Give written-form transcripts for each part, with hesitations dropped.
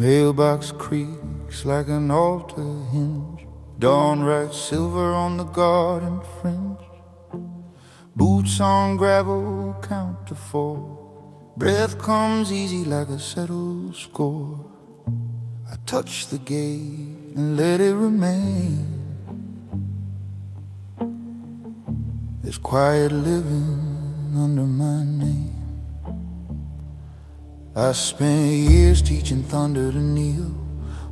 Mailbox creaks like an altar hinge. Dawn writes silver on the garden fringe. Boots on gravel count to 4. Breath comes easy like a settled score. I touch the gate and let it remain. There's quiet living under my name. I spent years teaching thunder to kneel,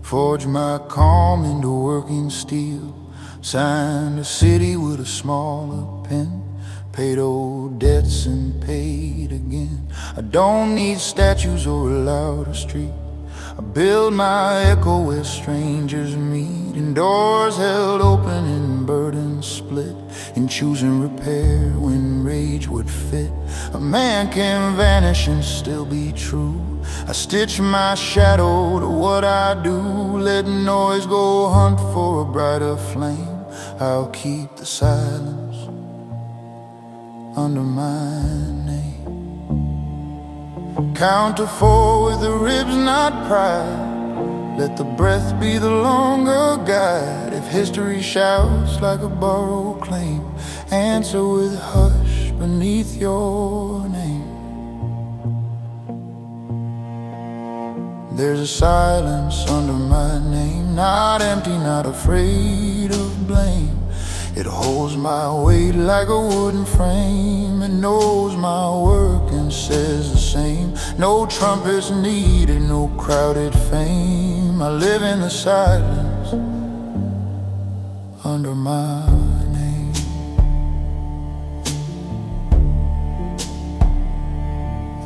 forged my calm into working steel, signed a city with a smaller pen, paid old debts and paid again. I don't need statues or a louder street. I build my echo where strangers meet, and doors held open and burdens split, in choosing repair when rage would fit. A man can vanish and still be true. I stitch my shadow to what I do, let noise go hunt for a brighter flame. I'll keep the silence under my name. Count to 4 with the ribs, not pride. Let the breath be the longer guide. If history shouts like a borrowed claim, answer with hush beneath your name. There's a silence under my name, not empty, not afraid of blame. It holds my weight like a wooden frame. It knows my work and says the same. No trumpets needed, no crowded fame. I live in the silence under my name.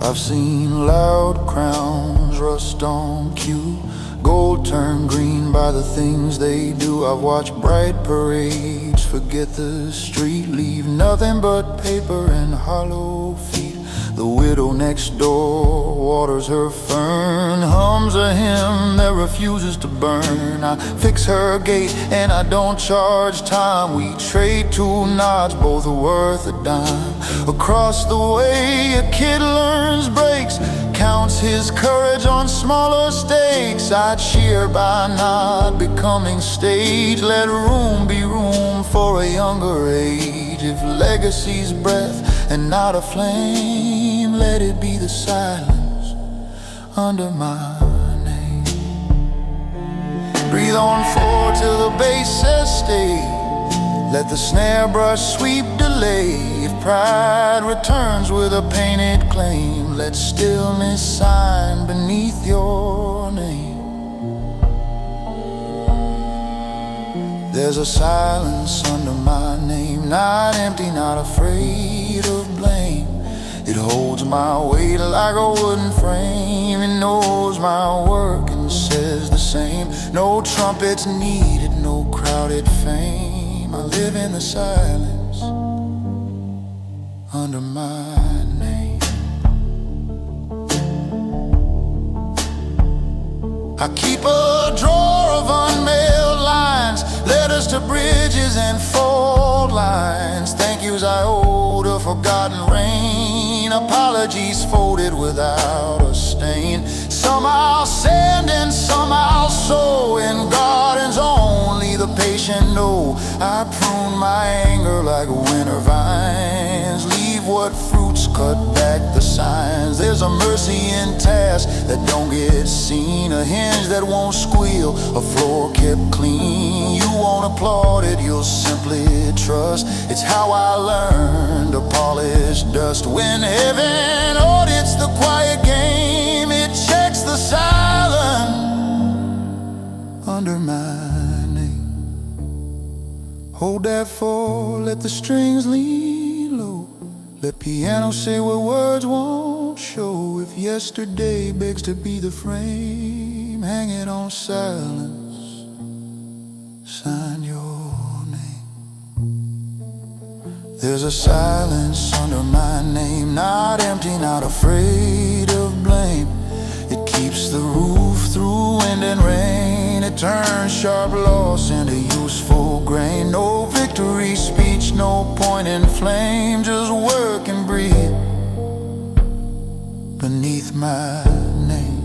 I've seen loud crowns rust on cue, gold turn green by the things they do. I've watched bright parades forget the street, leave nothing but paper and hollow feet. The widow next door waters her fern, hums a hymn that refuses to burn. I fix her gate and I don't charge time. We trade 2 nods, both are worth a dime. Across the way a kid learns breaks, counts his courage on smaller stakes. I cheer by not becoming stage. Let room be room for a younger age. If legacy's breath and not a flame, let it be the silence under my name. Breathe on forward till the bass says stay. Let the snare brush sweep delay. If pride returns with a painted claim, let stillness sign beneath your name. There's a silence under my name, not empty, not afraid of blame. It holds my weight like a wooden frame. It knows my work and says the same. No trumpets needed, no crowded fame. I live in the silence under my name. I keep a drawer of unmailed lines, letters to bridges and fault lines. Thank yous I owe to forgotten rain, apologies folded without a stain. Some I'll send and some I'll sow in gardens only the patient know. I prune my anger like winter vines, leave what fruits, cut back the signs. There's a mercy in tasks that don't get seen, a hinge that won't squeal, a floor kept clean. You won't applaud it, you'll simply trust. It's how I learned to polish dust. When heaven audits the quiet game, it checks the silence under my name. Hold that 4, let the strings lean low. Let piano say what words won't show. If yesterday begs to be the frame, hang it on silence, sign your name. There's a silence under my name, not empty, not afraid of blame. It keeps the roof through wind and rain. It turns sharp loss into useful grain. No victory speech, no point in flame. Just work and breathe beneath my name.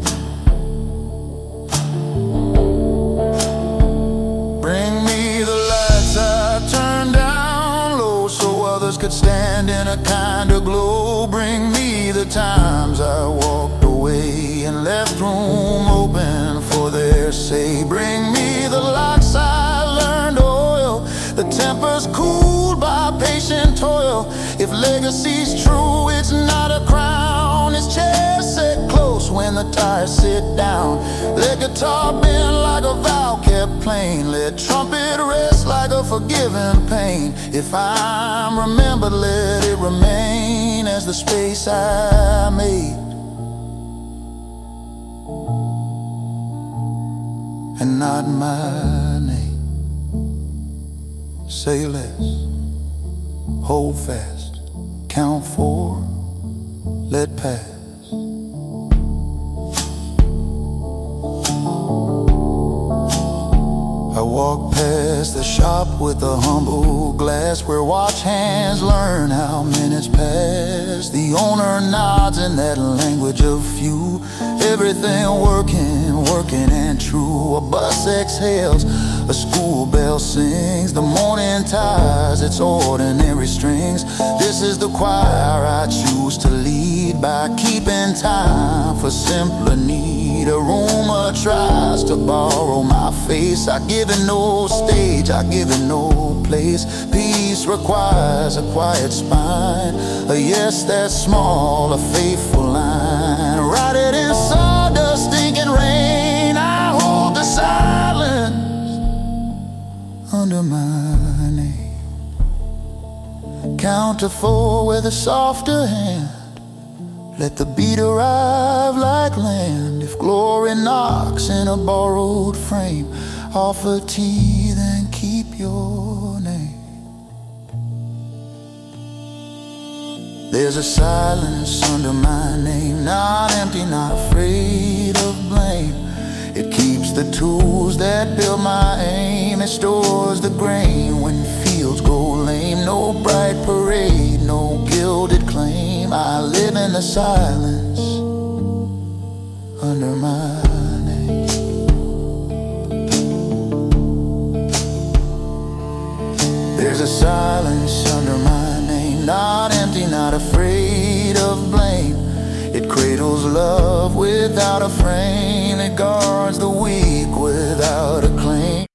should stand in a kind of glow. Bring me the times I walked away and left room open for their say. Bring me the locks I learned to oil, the tempers cooled by patient toil. If legacy's true, it's not a crown, it's chairs set close when the tires sit down. Let guitar bend like a vow kept plain, let trumpet rest like a forgiven pain. If I'm remembered, let it remain as the space I made, and not my name. Say less, hold fast, count 4, let pass. I walk past the shop with a humble glass, where watch hands learn how minutes pass. The owner nods in that language of few, everything working, working and true. A bus exhales, a school bell sings, the morning ties its ordinary strings. This is the choir I choose to lead, by keeping time for simpler need. A rumor tries to borrow my face, I give it no stage, I give it no place. Peace requires a quiet spine, a yes that's small, a faithful line. Write it in sawdust, stinking rain, I hold the silence under my name. Count to 4 with a softer hand, let the beat arrive like land. If glory knocks in a borrowed frame, offer tea, then keep your name. There's a silence under my name, not empty, not afraid of blame. It keeps the tools that build my aim, it stores the grain when fields go lame. No bright parade, no gilded claim, I live in the silence under my name. There's a silence under my name, not empty, not afraid of blame. It cradles love without a frame, it guards the weak without a claim.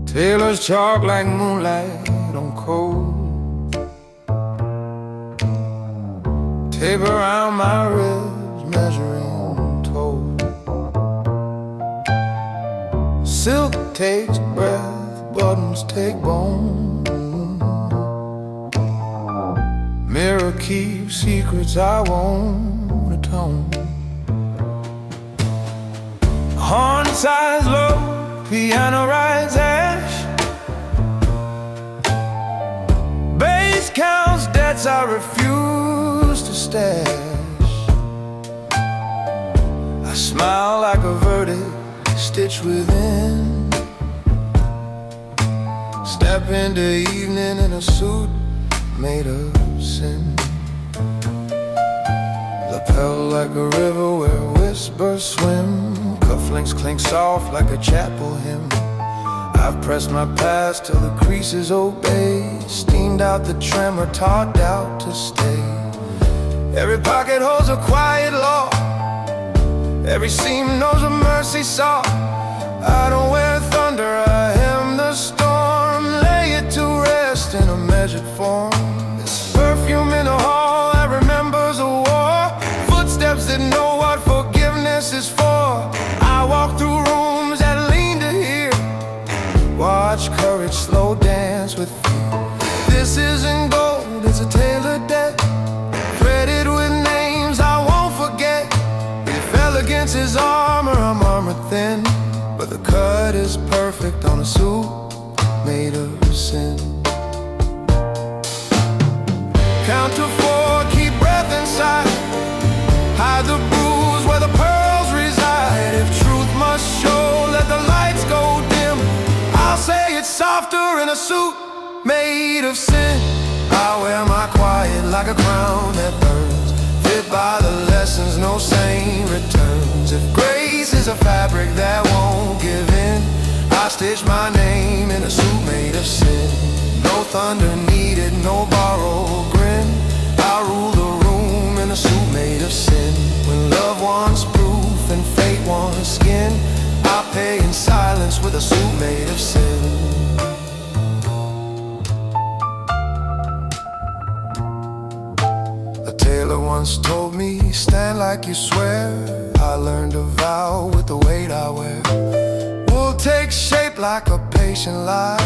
Tailors chalk like moonlight on cold, tape around my ribs, measuring toll. Silk takes breath, buttons take bone. Mirror keeps secrets I won't atone. Horn size low, piano rides ash, bass counts debts I refuse to stash. I smile like a verdict stitched within, step into evening in a suit made of sin. Lapel like a river where whispers swim, cufflinks clink soft like a chapel hymn. I've pressed my past till the creases obey, steamed out the tremor, taught out to stay. Every pocket holds a quiet law, every seam knows a mercy saw. I don't wear thunder, I am the storm, lay it to rest in a measured form. This perfume in the hall that remembers a war, footsteps that know what forgiveness is for. I walk through rooms that lean to hear, watch courage slow dance with fear. This isn't gold, it's a tale of debt, threaded with names I won't forget. If elegance is armor, I'm armor thin, but the cut is perfect on a suit made of sin. Count to 4, keep breath inside, hide the bruise where the pearls reside. If truth must show, let the lights go dim. I'll say it's softer in a suit made of sin. I wear my quiet like a crown that burns, fit by the lessons no saint returns. If grace is a fabric that won't give in, I stitch my name in a suit made of sin. No thunder needed, no borrowed grin. I rule the room in a suit made of sin. When love wants proof and fate wants skin, I pay in silence with a suit made of sin. A tailor once told me, stand like you swear. I learned to vow with the weight I wear. Wool takes shape like a patient lie.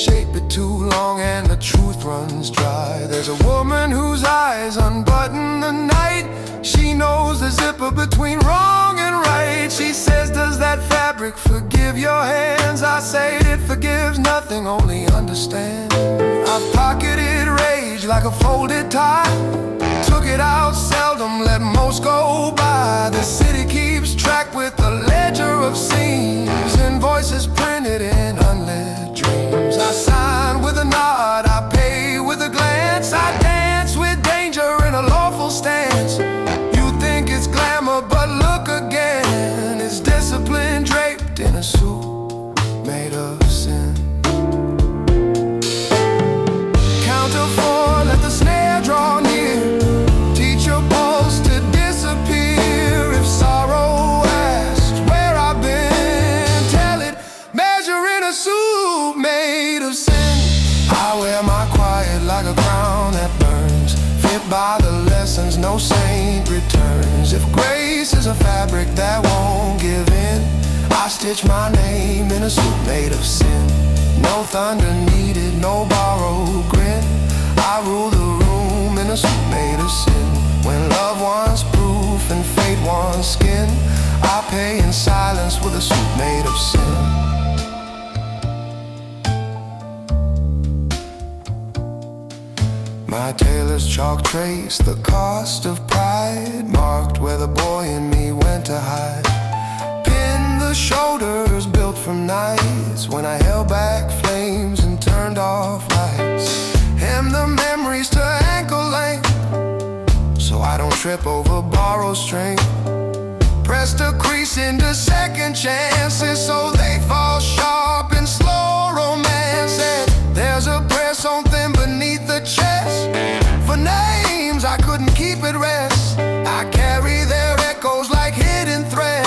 Shape it too long and the truth runs dry. There's a woman whose eyes unbutton the night. She knows the zipper between wrong and right. She says, does that fabric forgive your hands? I say it forgives nothing, only understand. I've pocketed rage like a folded tie. Took it out seldom, let most go by. The city keeps track with a ledger of scenes, invoices printed in unlit dreams. I sign with a nod, I pay with a glance. I dance with danger in a lawful stance. You think it's glamour, but look again. It's discipline draped in a suit made of sin. Count to four, let the snare draw near. Teach your pulse to disappear. If sorrow asks where I've been, tell it, measure in a suit made of sin. I wear my quiet like a crown that burns, fit by the lessons no saint returns. If grace is a fabric that won't give in, I stitch my name in a suit made of sin. No thunder needed, no borrowed grin. I rule the room in a suit made of sin. When love wants proof and fate wants skin, I pay in silence with a suit made of sin. My tailor's chalk traced the cost of pride, marked where the boy in me went to hide. Pinned the shoulders built from nights when I held back flames and turned off lights. Hem the memories to ankle length, so I don't trip over borrowed strength. Pressed a crease into second chances, so they fall sharp in slow romance. And there's a prayer something beneath the chest for names I couldn't keep at rest. I carry their echoes like hidden thread.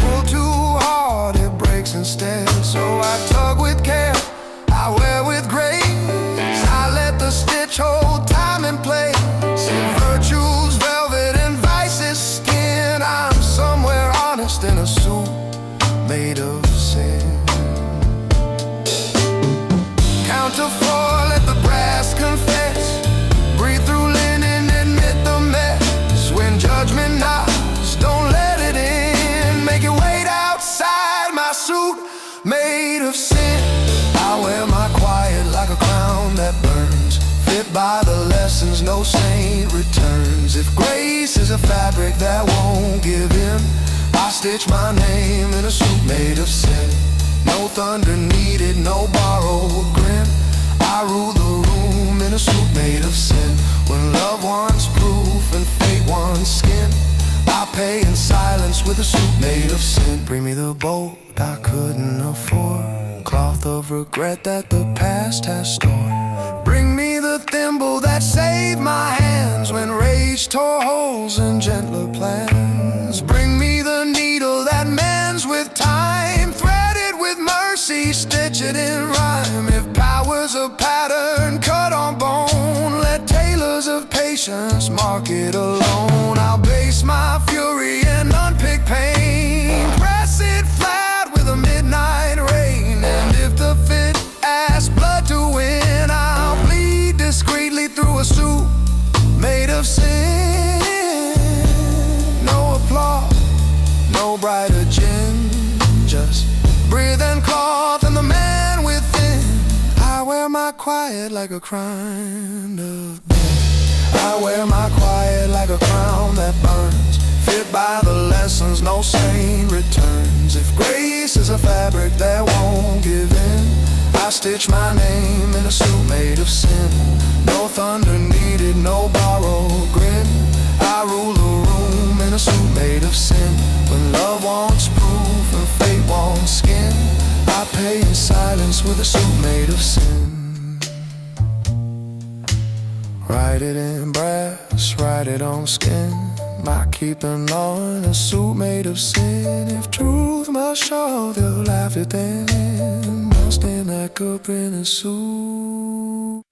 Pull too hard, it breaks instead. So I tug with care, I wear with grace. I let the stitch hold time and place. Virtue's velvet and vice's skin. I'm somewhere honest in a suit made of sin. Count to four, let the brass confess. Breathe through linen, admit the mess. When judgment knocks, don't let it in. Make it wait outside my suit made of sin. I wear my quiet like a crown that burns, fit by the lessons no saint returns. If grace is a fabric that won't give in, I stitch my name in a suit made of sin. No thunder needed, no borrowed grin. I rule the room in a suit made of sin. When love wants proof and fate wants skin, I pay in silence with a suit made of sin. Bring me the boat I couldn't afford, cloth of regret that the past has stored. Bring me the thimble that saved my hands when rage tore holes in gentler plans. Bring me the needle that mends with time, threaded with mercy, stitch it in rhyme. If power's a pattern cut on bone, let tailors of patience mark it alone. I'll base my fury and unpick pain, press it flat with a midnight rain. And if the fit asks blood to win, I'll bleed discreetly through a suit made of sin. No applause, no brighter gin, just breathe and cloth and the man within. I wear my quiet like a crown of death. I wear my quiet like a crown that burns, fit by the lessons no saint returns. If grace is a fabric that won't give in, I stitch my name in a suit made of sin. No thunder needed, no borrowed grin. I rule the room in a suit made of sin. When love wants proof and fate wants skin, I pay in silence with a suit made of sin. Write it in brass, write it on skin. My keeping on a suit made of sin. If truth must show, they'll laugh it then. I'll stand back up in a suit.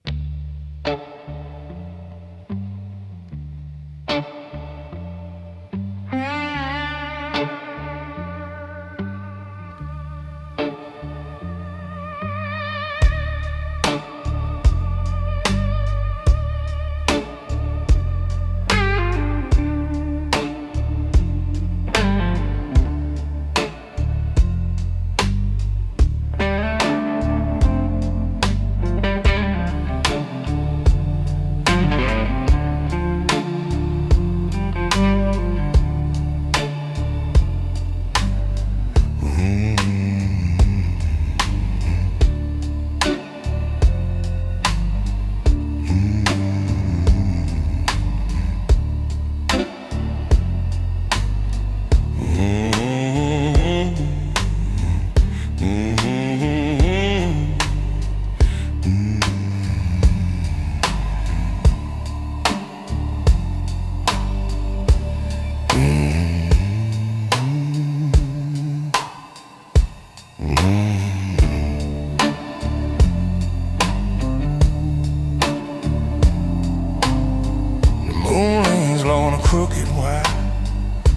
Crooked wire,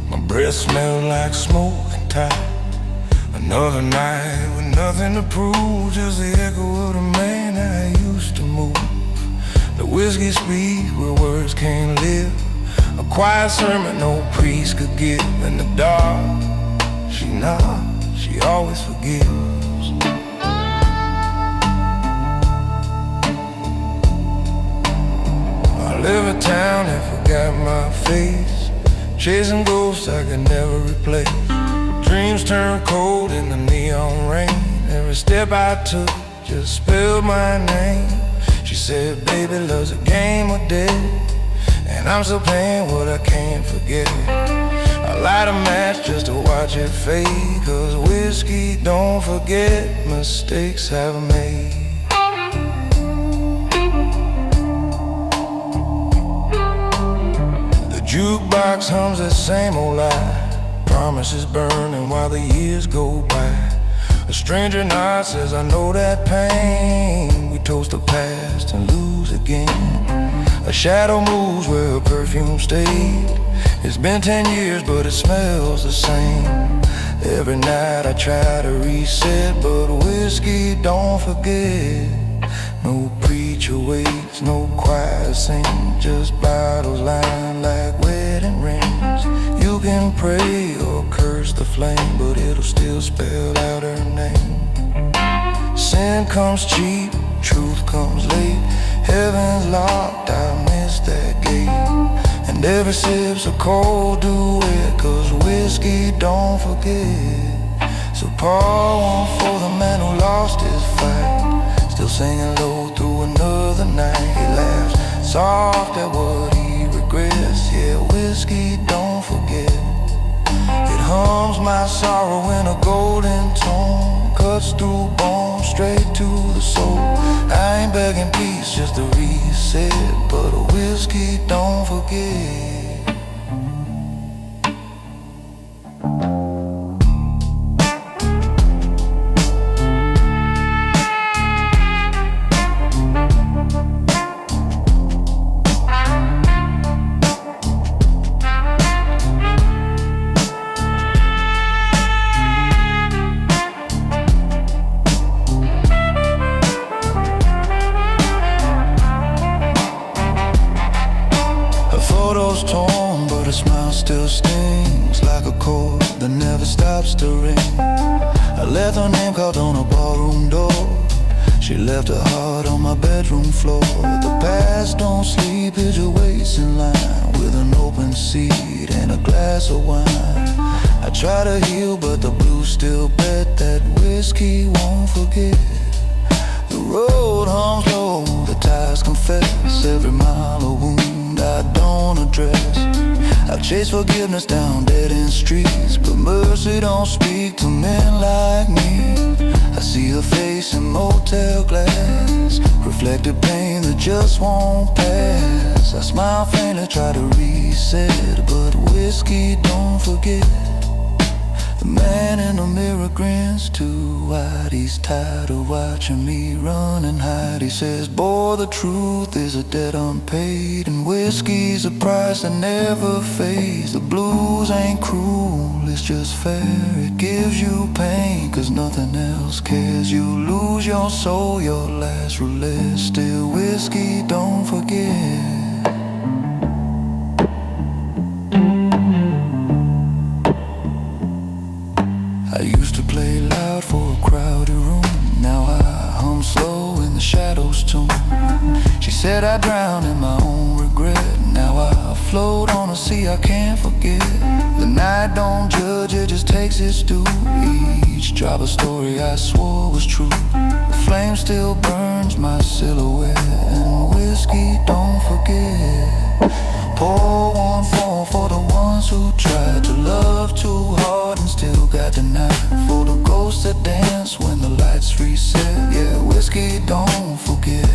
my breath smelled like smoke and tire. Another night with nothing to prove, just the echo of the man I used to move. The whiskey speak where words can't live, a quiet sermon no priest could give. In the dark, she nods, she always forgives. I live in town and forgot my face, chasing ghosts I could never replace. Dreams turn cold in the neon rain. Every step I took just spelled my name. She said, baby, love's a game of death, and I'm still paying what I can't forget. I light a match just to watch it fade, 'cause whiskey don't forget mistakes I've made. Jukebox hums that same old lie, promises burning while the years go by. A stranger nod says, I know that pain. We toast the past and lose again. A shadow moves where her perfume stayed. It's been 10 years but it smells the same. Every night I try to reset, but whiskey don't forget. No preacher waits, no choir sings, just bottles lined like wedding rings. You can pray or curse the flame, but it'll still spell out her name. Sin comes cheap, truth comes late. Heaven's locked, I missed that gate. And every sip's a cold duet, 'cause whiskey don't forget. So pour one for the man who lost his fight, still singing low through another night. He laughs soft at what he regrets. Yeah, whiskey don't forget. It hums my sorrow in a golden tone, cuts through bone straight to the soul. I ain't begging peace, just a reset, but a whiskey don't forget. Torn, but her smile still stings like a chord that never stops to ring. I left her name carved on a ballroom door. She left her heart on my bedroom floor. The past nights don't sleep, is your waist in line with an open seat and a glass of wine. I try to heal, but the blues still bet that whiskey won't forget. The road hums low, the tires confess every mile a wound I don't address. I've chased forgiveness down dead-end streets, but mercy don't speak to men like me. I see a face in motel glass, reflected pain that just won't pass. I smile faintly, try to reset, but whiskey don't forget. The man in the mirror grins too wide. He's tired of watching me run and hide. He says, boy, the truth is a debt unpaid, and whiskey's a price that never fades. The blues ain't cruel, it's just fair. It gives you pain, cause nothing else cares. You lose your soul, your last roulette. Still whiskey don't forget. I used to play loud for a crowded room. Now I hum slow in the shadows tune. She said I drown in my own regret. Now I float on a sea I can't forget. The night don't judge, it just takes its due. Each drop a story I swore was true. The flame still burns my silhouette, and whiskey don't forget. Pour one for the ones who tried to love too hard and still got denied. For the ghosts that dance when the lights reset. Yeah, whiskey don't forget.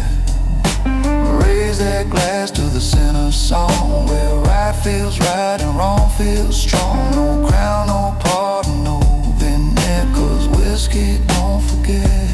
Raise that glass to the center song, where right feels right and wrong feels strong. No crown, no pardon, no vignette, cause whiskey don't forget.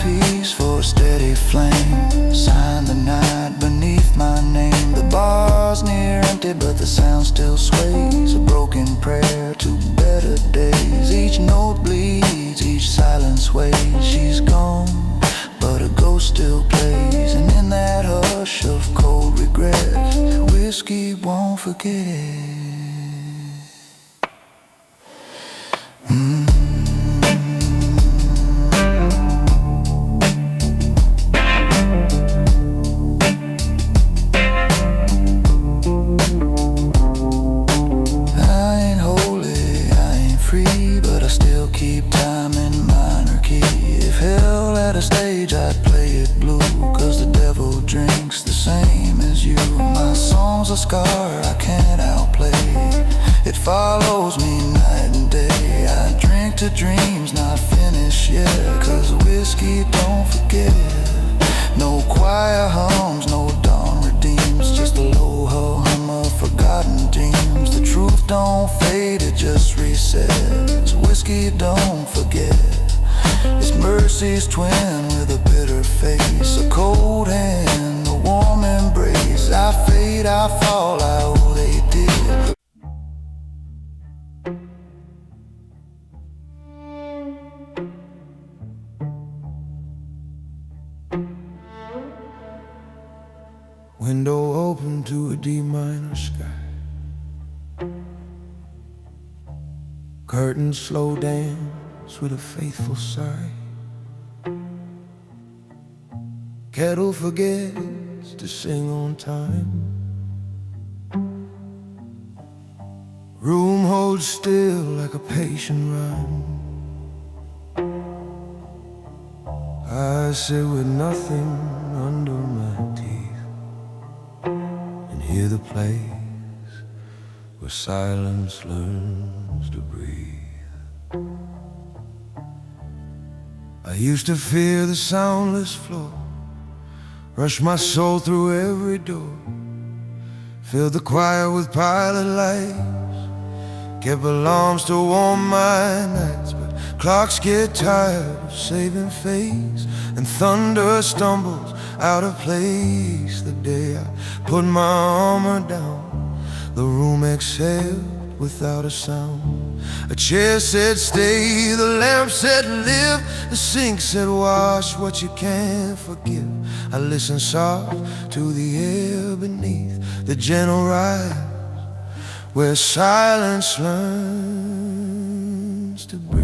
Peace for a steady flame. Sign the night beneath my name. The bar's near empty, but the sound still sways. A broken prayer to better days. Each note bleeds, each silence waits. She's gone, but a ghost still plays. And in that hush of cold regret, whiskey won't forget. Keep time in minor key. If hell had a stage, I'd play it blue, cause the devil drinks the same as you. My song's a scar I can't outplay. It follows me night and day. I drink to dreams not finished yet, cause whiskey don't forget. No choir hums, no dawn redeems, just a low hum of forgotten dreams. The truth don't fade, it just resets. Whiskey don't forget. It's mercy's twin with a bitter face, a cold hand, a warm embrace. I fade, I fall, I owe they did. Window open to a D minor sky. Curtains slow dance with a faithful sigh. Kettle forgets to sing on time. Room holds still like a patient rhyme. I sit with nothing under my teeth and hear the place where silence learns to breathe. I used to fear the soundless floor, rush my soul through every door, filled the choir with pilot lights, kept alarms to warm my nights. But clocks get tired of saving face, and thunder stumbles out of place. The day I put my armor down, the room exhaled without a sound. A chair said stay, the lamp said live, the sink said wash what you can't forgive. I listened soft to the air beneath the gentle rise, where silence learns to breathe.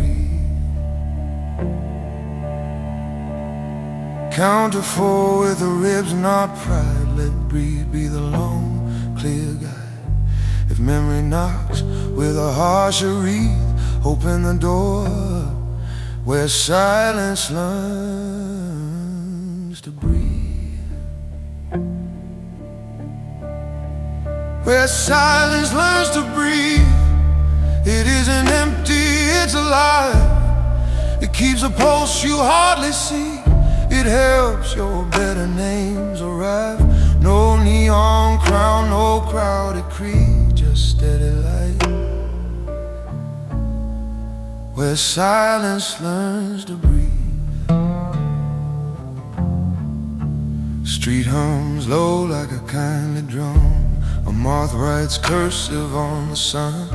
Count to 4 with the ribs, not pride. Let breathe be the long, clear guide. If memory knocks with a harsher wreath, open the door where silence learns to breathe. Where silence learns to breathe. It isn't empty, it's alive. It keeps a pulse you hardly see. It helps your better names arrive. No neon crown, no crowded creed, just steady light. Where silence learns to breathe. Street hums low like a kindly drum. A moth writes cursive on the sun.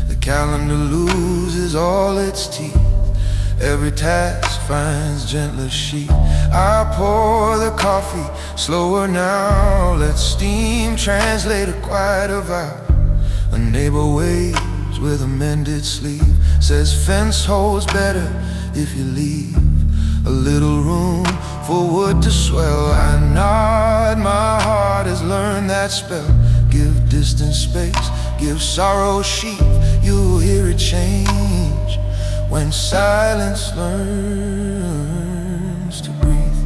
The calendar loses all its teeth. Every task finds gentler sheet. I pour the coffee slower now. Let steam translate a quieter vow. A neighbor waves with a mended sleeve, says fence holds better if you leave a little room for wood to swell. I nod, my heart has learned that spell. Give distance space, give sorrow sheath. You'll hear it change when silence learns to breathe.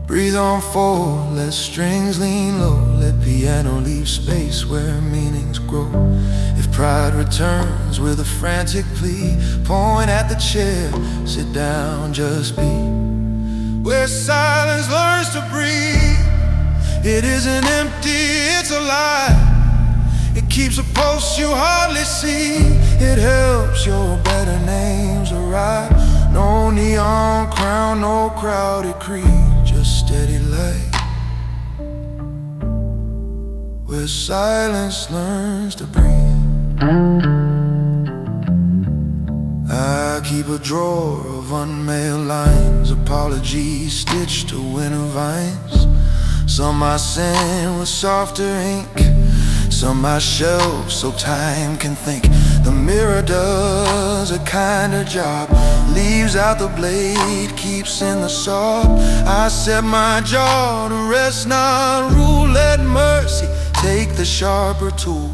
Breathe on forward, let strings lean low. Let piano leave space where meanings grow. If pride returns with a frantic plea, point at the chair, sit down, just be. Where silence learns to breathe. It isn't empty, it's alive. It keeps a pulse you hardly see. It helps your better names arrive. No neon crown, no crowded creed, just steady light. Where silence learns to breathe. I keep a drawer of unmailed lines, apologies stitched to winter vines. Some I send with softer ink, some I shelve so time can think. The mirror does a kinder job, leaves out the blade, keeps in the saw. I set my jaw to rest, not rule. Let mercy take the sharper tool.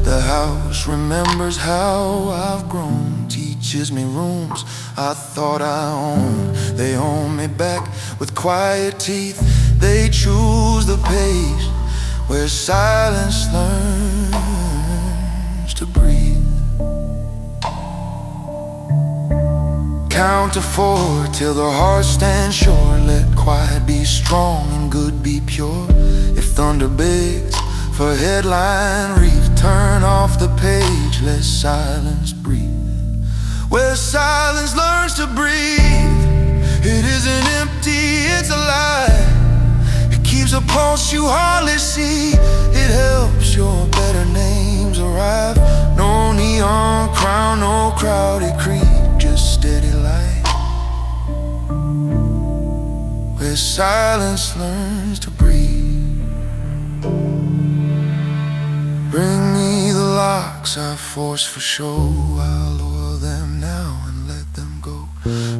The house remembers how I've grown, teaches me rooms I thought I owned. They own me back with quiet teeth. They choose the pace where silence learns to breathe. Count to 4 till the heart stands sure. Let quiet be strong and good be pure. If thunder begs for headline reef, turn off the page, let silence breathe. Where silence learns to breathe. It isn't empty, it's alive. It keeps a pulse you hardly see. It helps your better names arrive. No neon crown, no crowded creed, just steady light. Where silence learns to breathe. Bring me the locks I forced for show. I'll oil them now and let them go.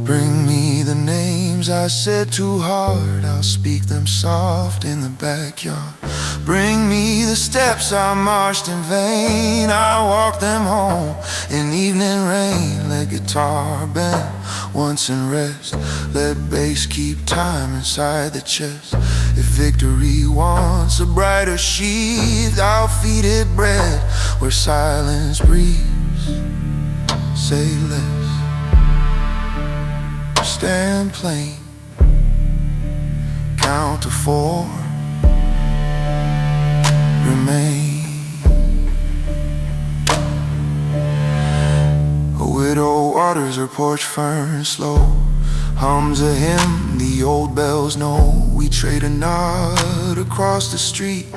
Bring me the names I said too hard. I'll speak them soft in the backyard. Bring me the steps I marched in vain. I'll walk them home in evening rain. Let guitar bend once and rest. Let bass keep time inside the chest. If victory wants a brighter sheath, I'll feed it bread where silence breathes. Say less, stand plain. Count to 4, remain. A widow waters her porch fern slow, hums a hymn the old bells know. We trade a nod across the street.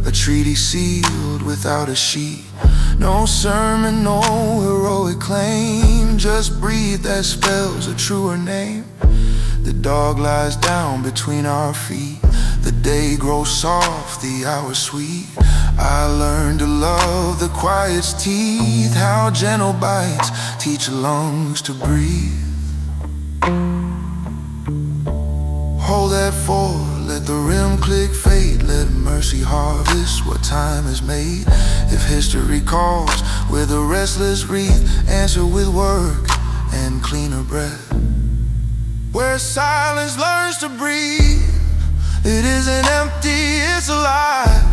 a treaty sealed without a sheet. No sermon, no heroic claim, just breathe that spells a truer name. The dog lies down between our feet, the day grows soft, the hour sweet. I learned to love the quiet's teeth, how gentle bites teach lungs to breathe. Hold that forward, let the rim click fate, let mercy harvest what time has made. If history calls with a restless wreath, answer with work and cleaner breath. Where silence learns to breathe, it isn't empty, it's alive.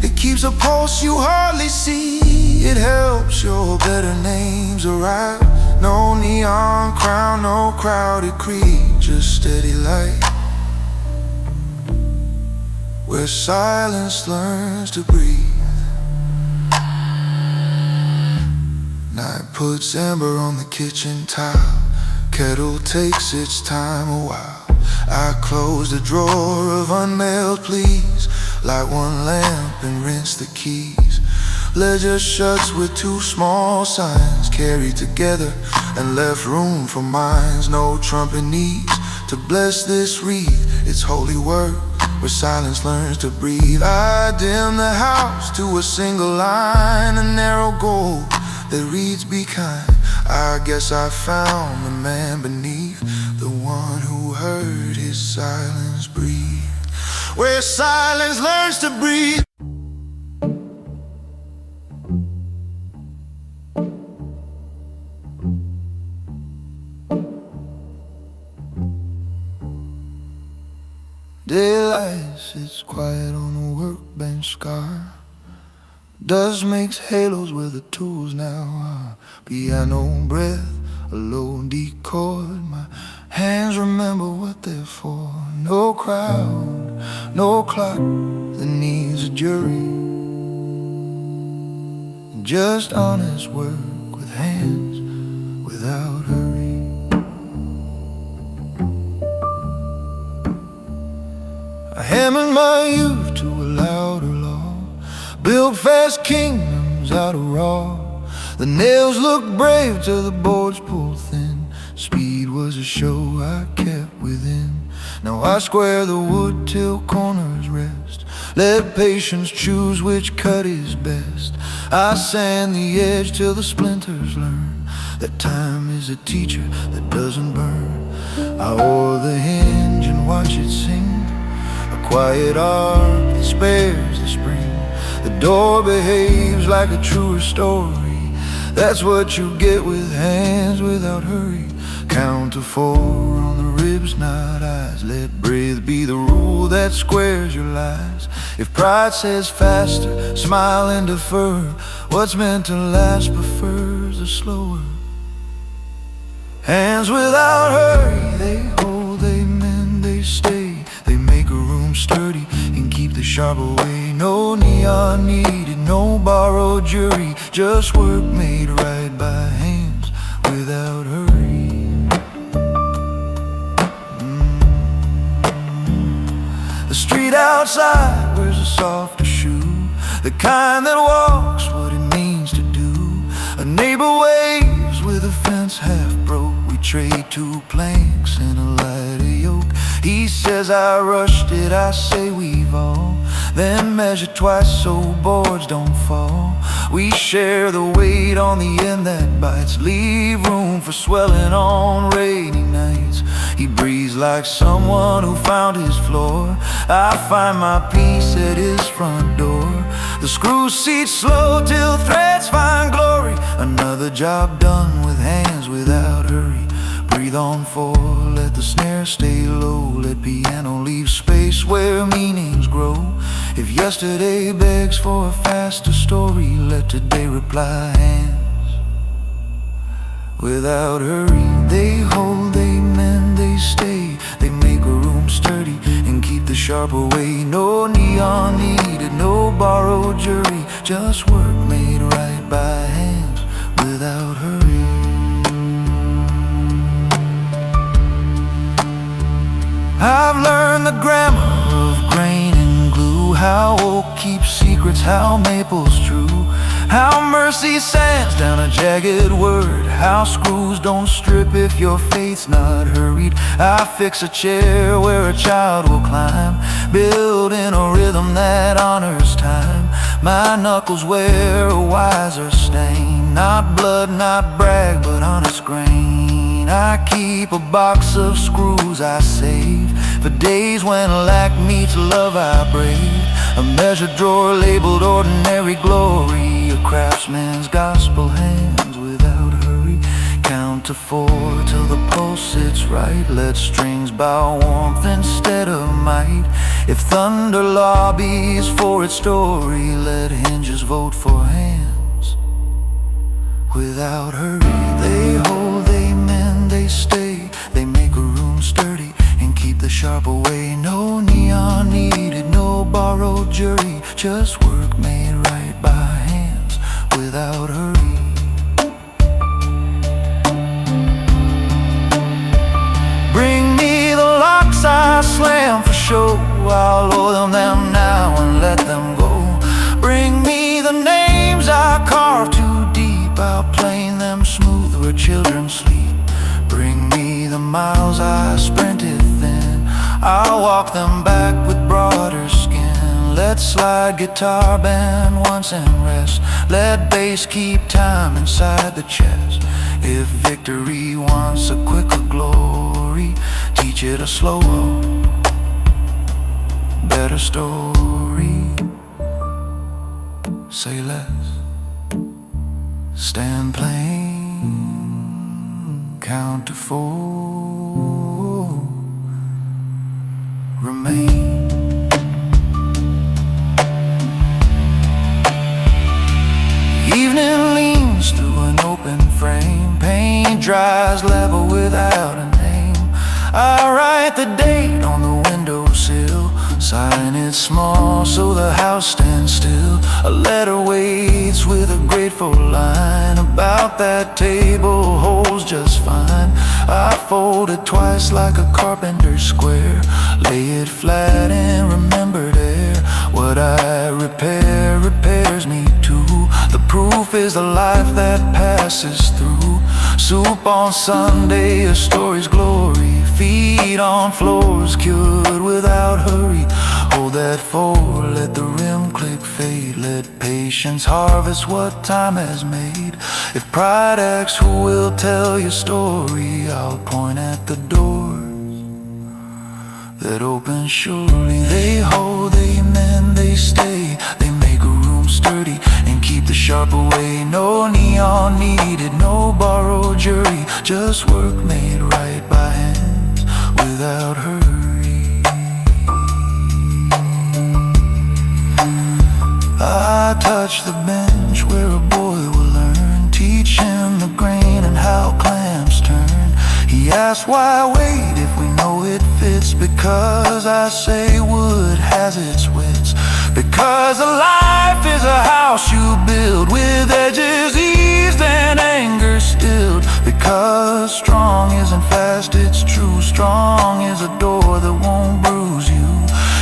It keeps a pulse you hardly see, it helps your better names arrive. No neon crown, no crowded creed, just steady light. Where silence learns to breathe. Night puts amber on the kitchen tile, kettle takes its time a while. I close the drawer of unmailed pleas, light one lamp and rinse the keys. Ledger shuts with two small signs, carried together and left room for minds. No trumpet needs to bless this wreath, it's holy work where silence learns to breathe. I dim the house to a single line, a narrow goal that reads be kind. I guess I found the man beneath, the one who heard his silence breathe. Where silence learns to breathe. Daylight sits quiet on a workbench scar. Dust makes halos with the tools now. Piano breath, a low D chord. My hands remember what they're for. No crowd, no clock that needs a jury. Just honest work with hands without hurry. I hammered my youth to a louder law, built fast kingdoms out of raw. The nails looked brave till the boards pulled thin. Speed was a show I kept within. Now I square the wood till corners rest. Let patience choose which cut is best. I sand the edge till the splinters learn that time is a teacher that doesn't burn. I oar the hinge and watch it sing, a quiet arc that spares the spring. The door behaves like a truer story. That's what you get with hands without hurry. Count to 4 on the ribs, not eyes. Let breath be the rule that squares your lies. If pride says faster, smile and defer. What's meant to last prefers the slower. Hands without hurry, they hold, they mend, they stay. They make a room sturdy and keep the sharp away. No neon needed, no borrowed jury, just work made right by hands without hurry. The street outside wears a softer shoe, the kind that walks what it means to do. A neighbor waves with a fence half broke. We trade 2 planks and a lighter yoke. He says I rushed it, I say we've all. Then measure twice so boards don't fall. We share the weight on the end that bites. Leave room for swelling on rainy nights. He breathes like someone who found his floor. I find my peace at his front door. The screw seats slow till threads find glory. Another job done with hands without hurry. Breathe on 4, let the snare stay low. Let piano leave space where meanings grow. If yesterday begs for a faster story, let today reply hands without hurry. They hold, they mend, they stay. They make a room sturdy and keep the sharp away. No neon needed, no borrowed jury, just work made right by hands without hurry. I've learned the grammar of grain and glue, how oak keeps pines, how maples true, how mercy sands down a jagged word, how screws don't strip if your faith's not hurried. I fix a chair where a child will climb, building a rhythm that honors time. My knuckles wear a wiser stain, not blood, not brag, but honest grain. I keep a box of screws I save for days when lack meets love I brave. A measured drawer labeled ordinary glory, a craftsman's gospel hands without hurry. Count to 4 till the pulse sits right. Let strings bow warmth instead of might. If thunder lobbies for its story, let hinges vote for hands without hurry. They hold, they mend, they stay, they make a room sturdy and keep the sharp away. No neon needed, no borrowed jury, just work made right by hands without hurry. Bring me the locks I slam for show, I'll oil them now and let them go. Bring me the names I carve too deep, I'll plane them smooth where children sleep. Bring me the miles I sprinted thin, I'll walk them back with broader skin. Let slide guitar band once and rest, let bass keep time inside the chest. If victory wants a quicker glory, teach it a slower, better story. Say less, stand plain, count to 4, remain. Evening leans through an open frame, paint dries level without a name. I write the date on the windowsill, sign it small so the house stands still. A letter waits with a grateful line, about that table holds just fine. I fold it twice like a carpenter's square, lay it flat and remembered air. What I repair repairs me too. The proof is the life that passes through. Soup on Sunday, a story's glory. Feet on floors cured without hurry. Hold that 4, let the rim click fade. Let patience harvest what time has made. If pride asks who will tell your story, I'll point at the doors that open surely. They hold, they mend, they stay, they make a room sturdy and keep the sharp away. No neon needed, no borrowed jury, just work made right by hands without hurry. I touch the bench where a boy will learn, teach him the grain and how clamps turn. He asks why wait if we know it fits, because I say wood has its wits. Because a life is a house you build, with edges eased and anger stilled. Because strong isn't fast, it's true. Strong is a door that won't bruise you.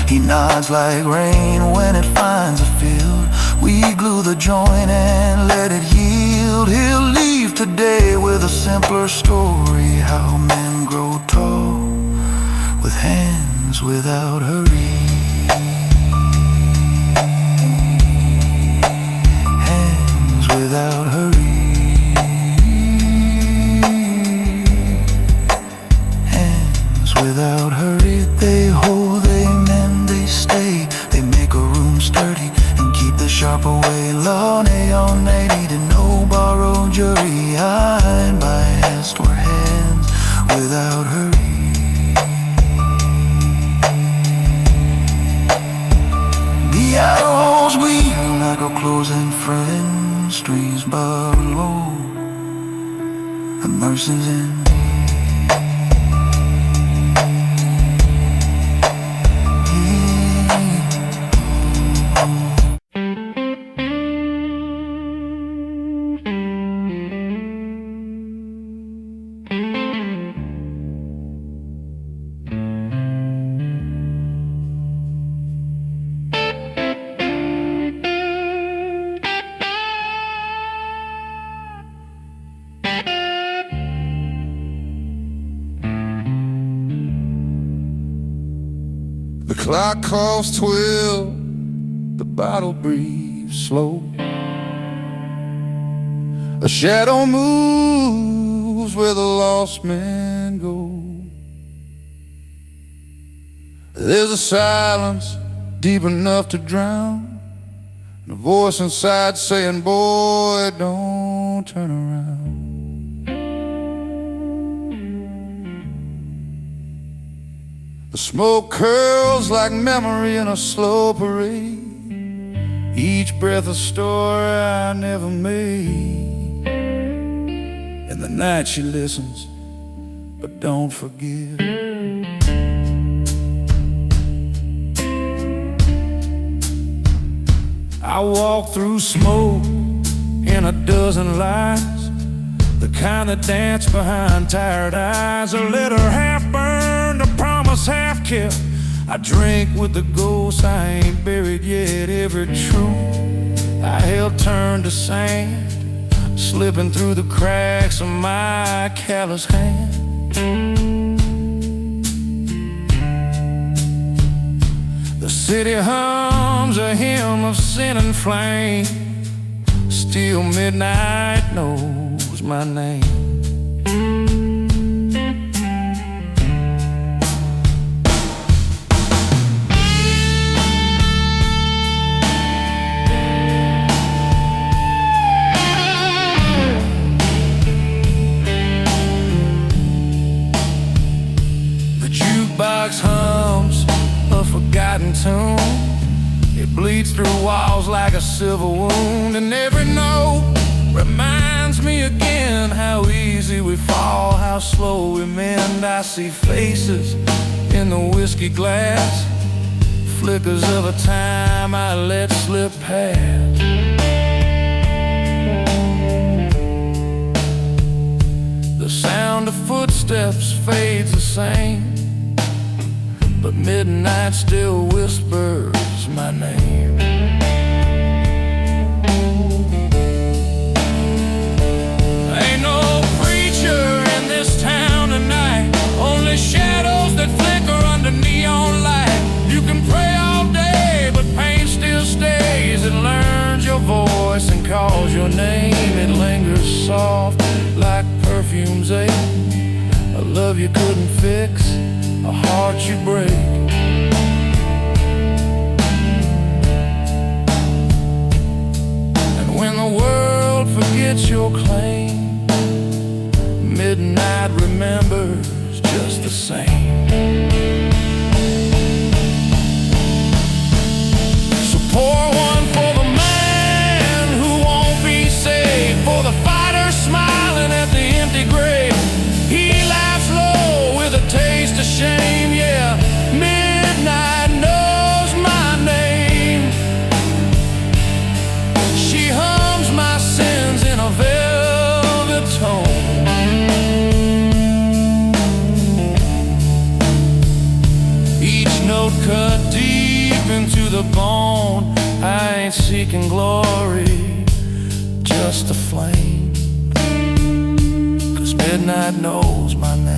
He nods like rain when it finds a field. We glue the joint and let it yield. He'll leave today with a simpler story, how men grow tall with hands without hurry. Hands without hurry. Hands without hurry. They hold, they mend, they stay, they make a room sturdy and keep the sharp away. Law neon needed, no borrowed jury. I by hands toward hands without hurry. The outer walls weave like a closing friend. Streams bubble low, the mercy's in. clock calls 12, the bottle breathes slow. A shadow moves where the lost men go. There's a silence deep enough to drown, and a voice inside saying, boy, don't turn around. The smoke curls like memory in a slow parade, each breath a story I never made. In the night she listens, but don't forget. I walk through smoke in a dozen lies, the kind that dance behind tired eyes. A letter half burned, a promise half kept. I drink with the ghosts I ain't buried yet. Every truth I held turned to sand, slipping through the cracks of my callous hand. The city hums a hymn of sin and flame, still midnight knows my name. Box hums a forgotten tune. It bleeds through walls like a civil wound, and every note reminds me again how easy we fall, how slow we mend. I see faces in the whiskey glass, flickers of a time I let slip past. The sound of footsteps fades the same, but midnight still whispers my name. Ain't no preacher in this town tonight, only shadows that flicker under neon light. You can pray all day, but pain still stays. It learns your voice and calls your name. It lingers soft like perfume's ache, a love you couldn't fix, a heart you break. And when the world forgets your claim, midnight remembers just the same. So pour one for the man who won't be saved, for the fighter smiling at the empty grave. He laughs low with a taste of shame, yeah. Midnight knows my name. She hums my sins in a velvet tone. Each note cut deep into the bone. I ain't seeking glory, just a flame, 'cause midnight knows my name.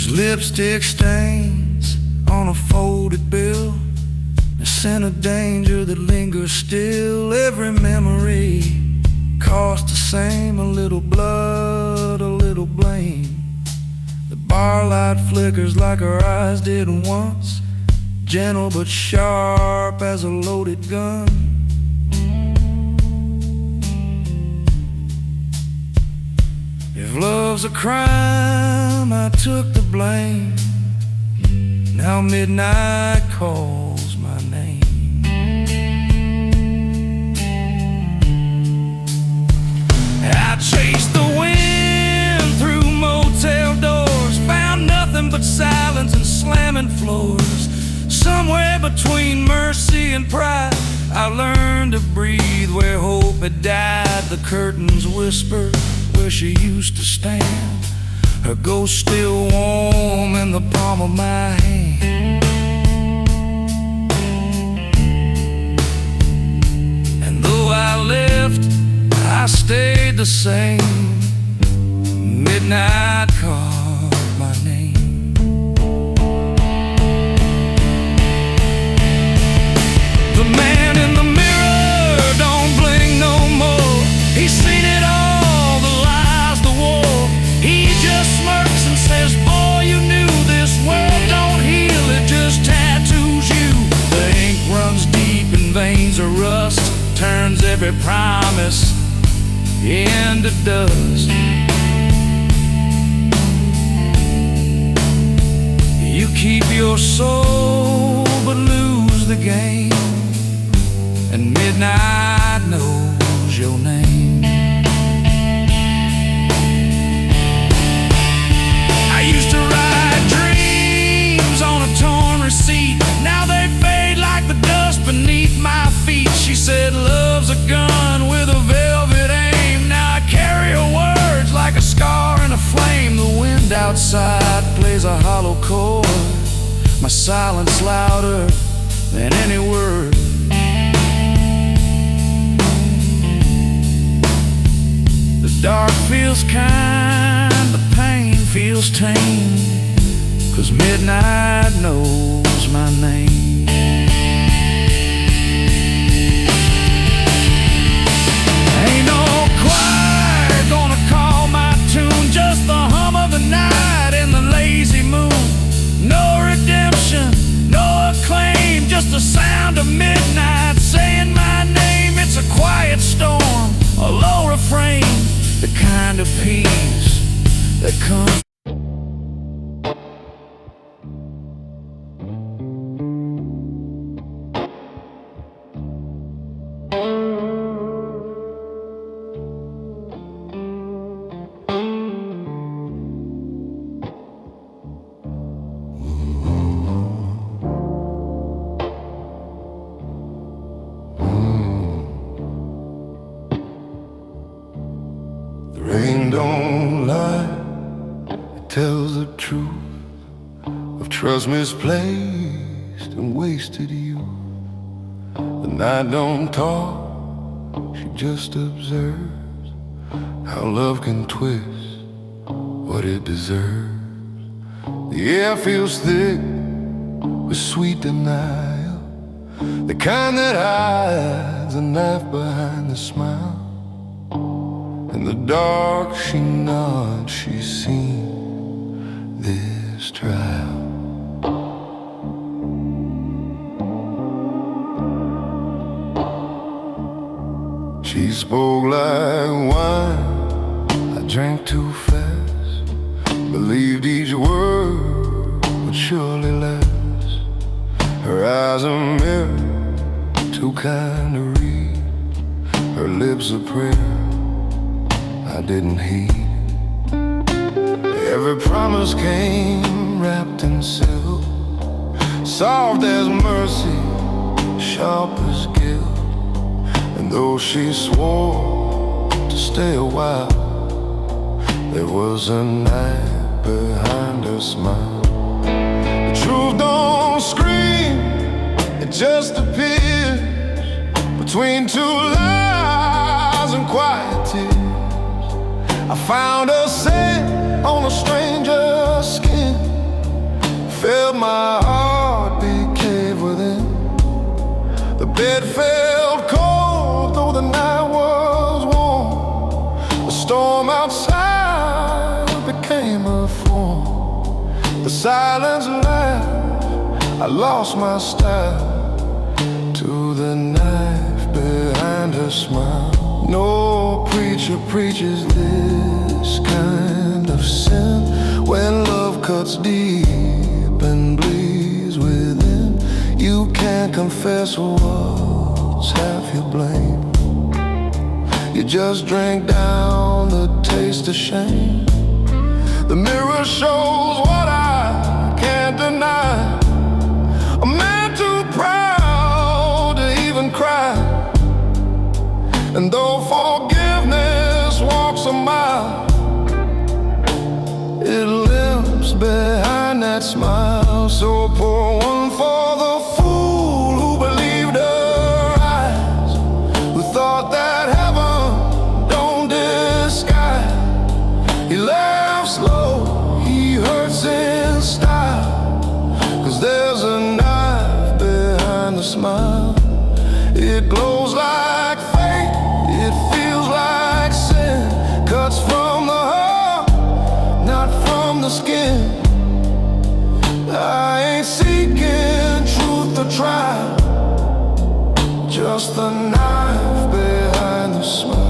Lipstick stains on a folded bill, the scent of danger that lingers still. Every memory costs the same, a little blood, a little blame. The bar light flickers like our eyes did once, gentle but sharp as a loaded gun. love's a crime, I took the blame. Now midnight calls my name. I chased the wind through motel doors, found nothing but silence and slamming floors. Somewhere between mercy and pride, I learned to breathe where hope had died. The curtains whisper where she used to stand, her ghost still warm in the palm of my hand. And though I left, I stayed the same. Midnight called my name. The man in the mirror don't blink no more. He's seen it all, the lies, the war. He just smirks and says, boy, you knew this world don't heal, it just tattoos you. The ink runs deep in veins of rust, turns every promise into dust. You keep your soul but lose the game, and midnight knows your name. I used to write dreams on a torn receipt, now they fade like the dust beneath my feet. She said love's a gun with a velvet aim. Now I carry her words like a scar and a flame. The wind outside plays a hollow chord, my silence louder than any word. The dark feels kind, the pain feels tame, 'cause midnight knows my name. Ain't no choir gonna call my tune, just the hum of the night and the lazy moon. No redemption, no acclaim, just the sound of midnight saying my name. It's a quiet storm, a low refrain, the kind of peace that comes. Rain don't lie, it tells the truth of trust misplaced and wasted youth. The night don't talk, she just observes how love can twist what it deserves. The air feels thick with sweet denial, the kind that hides a knife behind the smile. In the dark she nods, she's seen this trial. She spoke like wine, I drank too fast, believed each word would surely last. Her eyes a mirror, too kind to read, her lips a prayer I didn't heed. Every promise came wrapped in silk, soft as mercy, sharp as guilt. And though she swore to stay a while, there was a knife behind her smile. The truth don't scream, it just appears between two lies and quiet tears. I found her set on a stranger's skin, felt my heartbeat cave within. The bed felt cold though the night was warm. The storm outside became a form. The silence laughed, I lost my style to the knife behind her smile. No preacher preaches this kind of sin. When love cuts deep and bleeds within, you can't confess what's half your blame. You just drink down the taste of shame. The mirror shows what I can't deny. A man too proud to even cry. And though forgiveness walks a mile, it limps behind that smile. So pour one for the fool who believed her eyes, who thought that heaven don't disguise. He laughs slow, he hurts in style, 'cause there's a knife behind the smile. It glows like fate, it feels like sin, cuts from the heart, not from the skin. I ain't seeking truth or trial, just the knife behind the smile.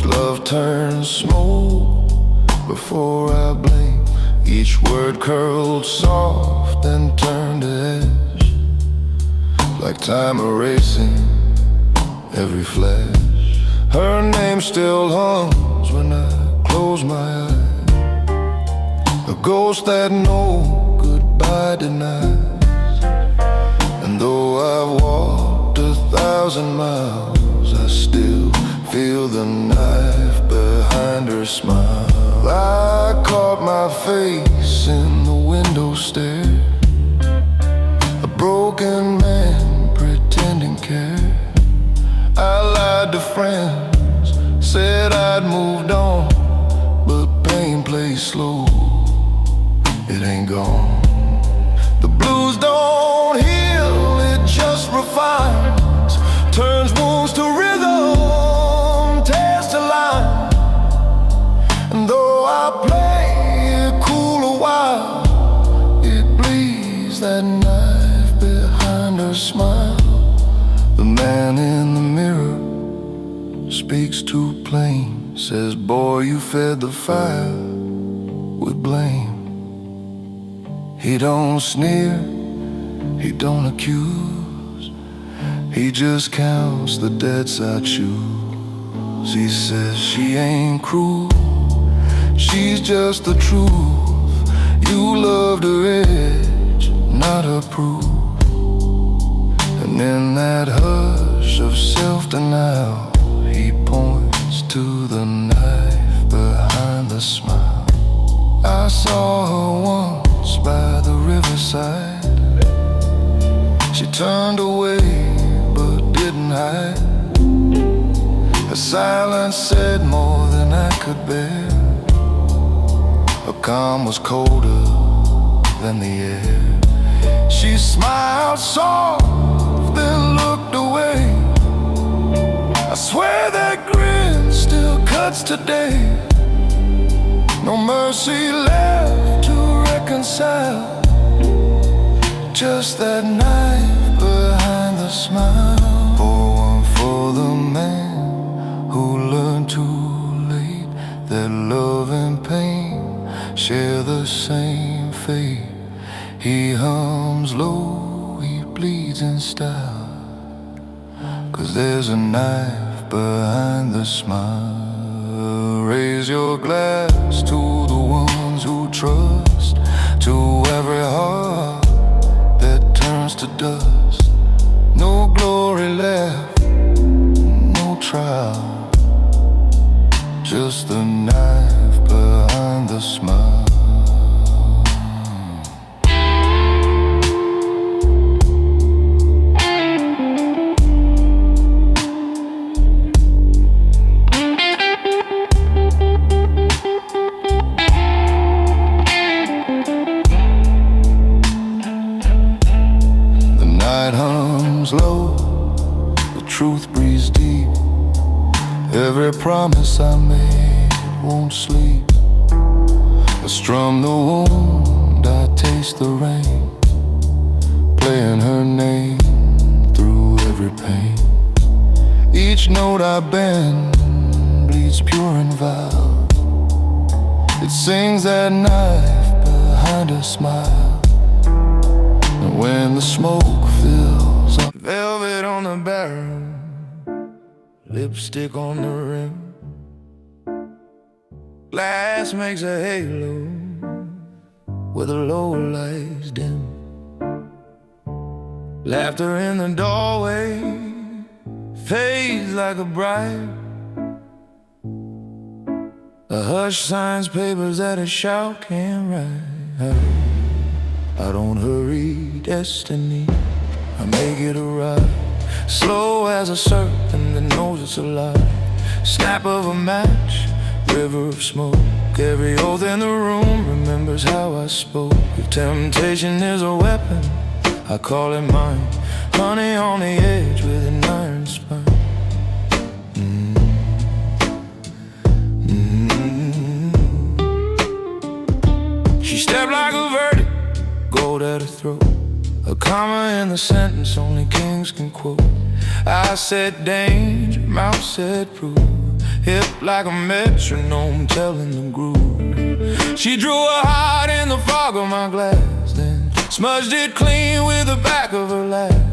Love turns smoke before I blink. Each word curled soft and turned to ash, like time erasing every flash. Her name still hums when I close my eyes, a ghost that no goodbye denies. And though I've walked 1,000 miles, I still feel the knife behind her smile. I caught my face in the window stare, a broken man pretending care. I lied to friends, said I'd moved on, but pain plays slow, it ain't gone. The blues don't heal, it just refines, turns wounds to rhythm, and though I play it cool a while, it bleeds that knife behind her smile. The man in the mirror speaks too plain, says, boy, you fed the fire with blame. He don't sneer, he don't accuse, he just counts the debts I choose. He says she ain't cruel, she's just the truth. You loved her edge, not her proof. And in that hush of self-denial, he points to the knife behind the smile. I saw her once by the riverside. She turned away but didn't hide. Her silence said more than I could bear. Her calm was colder than the air. She smiled soft, then looked away. I swear that grin still cuts today. No mercy left to reconcile, just that knife behind the smile. Pour one for the man who learned too late that love and pain share the same fate. He hums low, he bleeds in style, 'cause there's a knife behind the smile. Raise your glass to the ones who trust, to every heart that turns to dust. No glory left, no trial, just the knife behind the smile. comes low, the truth breathes deep. Every promise I made won't sleep. I strum the wound, I taste the rain, playing her name through every pain. Each note I bend bleeds pure and vile. It sings that knife behind her smile. And when the smoke fills up, velvet on the barrel, lipstick on the rim, glass makes a halo where the low lights dim. Laughter in the doorway fades like a bribe. A hush signs papers that a shout can't write. I don't hurry destiny, I make it arrive. Slow as a serpent that knows it's alive. Snap of a match, river of smoke. Every oath in the room remembers how I spoke. If temptation is a weapon, I call it mine. Honey on the edge with an iron spine. She stepped like a verdict, gold at her throat. A comma in the sentence only kings can quote. I said danger, mouth said prove. Hip like a metronome telling the groove. She drew a heart in the fog of my glass, then smudged it clean with the back of her laugh.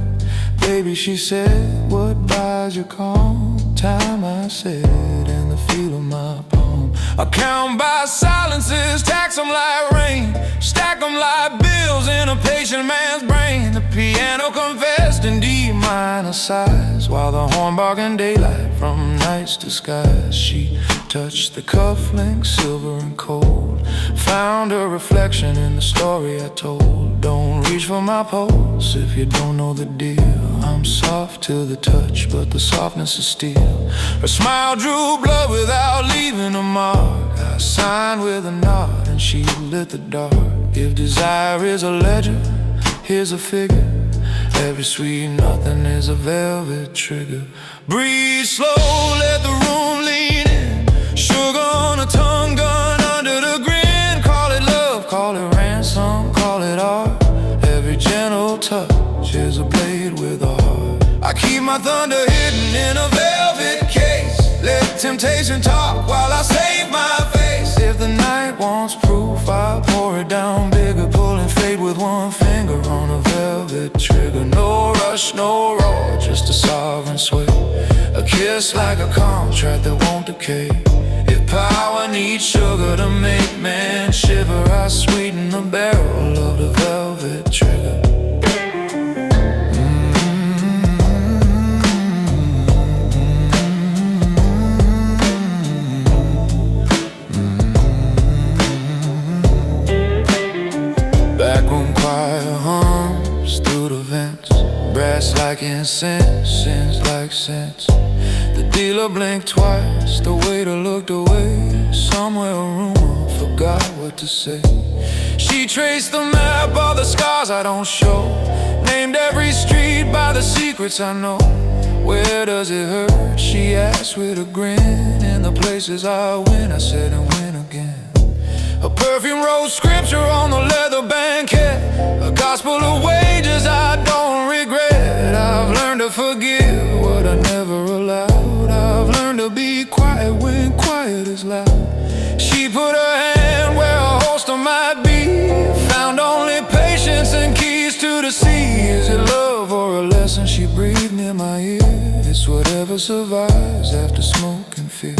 Baby, she said, what buys your calm? Time, I said, and the feel of my palm. I count by silences, tax them like rain, stack them like bills in a patient man's brain. The piano confessed in D minor sighs, while the horn barked in daylight from night's disguise. She touched the cufflinks, silver and cold, found her reflection in the story I told. Don't reach for my pulse if you don't know the deal. I'm soft to the touch, but the softness is steel. Her smile drew blood without leaving a mark. I signed with a nod and she lit the dark. If desire is a ledger, here's a figure. Every sweet nothing is a velvet trigger. Breathe slow, let the room lean in. Sugar on a tongue, gun under the grin. Call it love, call it ransom, call it art. Every gentle touch is a blade with a heart. I keep my thunder hidden in a velvet case. Let temptation talk while I save my face. If the night wants proof, I'll pour it down bigger, pulling fate with one finger on a velvet trigger. No rush, no roar, just a sovereign sway. A kiss like a contract that won't decay. If power needs sugar to make man shiver, I sweeten the barrel of the velvet trigger. Brass like incense, sins like sense. The dealer blinked twice, the waiter looked away. Somewhere a rumor forgot what to say. She traced the map of the scars I don't show, named every street by the secrets I know. Where does it hurt? She asked with a grin. In the places I win, I said and win again. A perfume wrote scripture on the leather banquet, a gospel of wages I don't regret. I've learned to forgive what I never allowed. I've learned to be quiet when quiet is loud. She put her hand where a holster might be, found only patience and keys to the sea. Is it love or a lesson? She breathed near my ear. It's whatever survives after smoke and fear.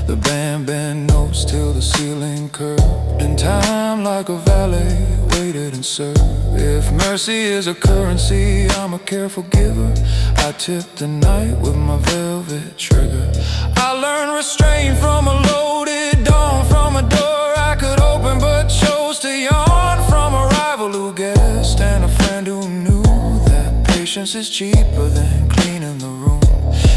The band bent notes till the ceiling curved, and time like a valet waited and served. If mercy is a currency, I'm a careful giver. I tip the night with my velvet trigger. I learned restraint from a loaded dawn, from a door I could open but chose to yawn, from a rival who guessed and a friend who knew that patience is cheaper than cleaning the room.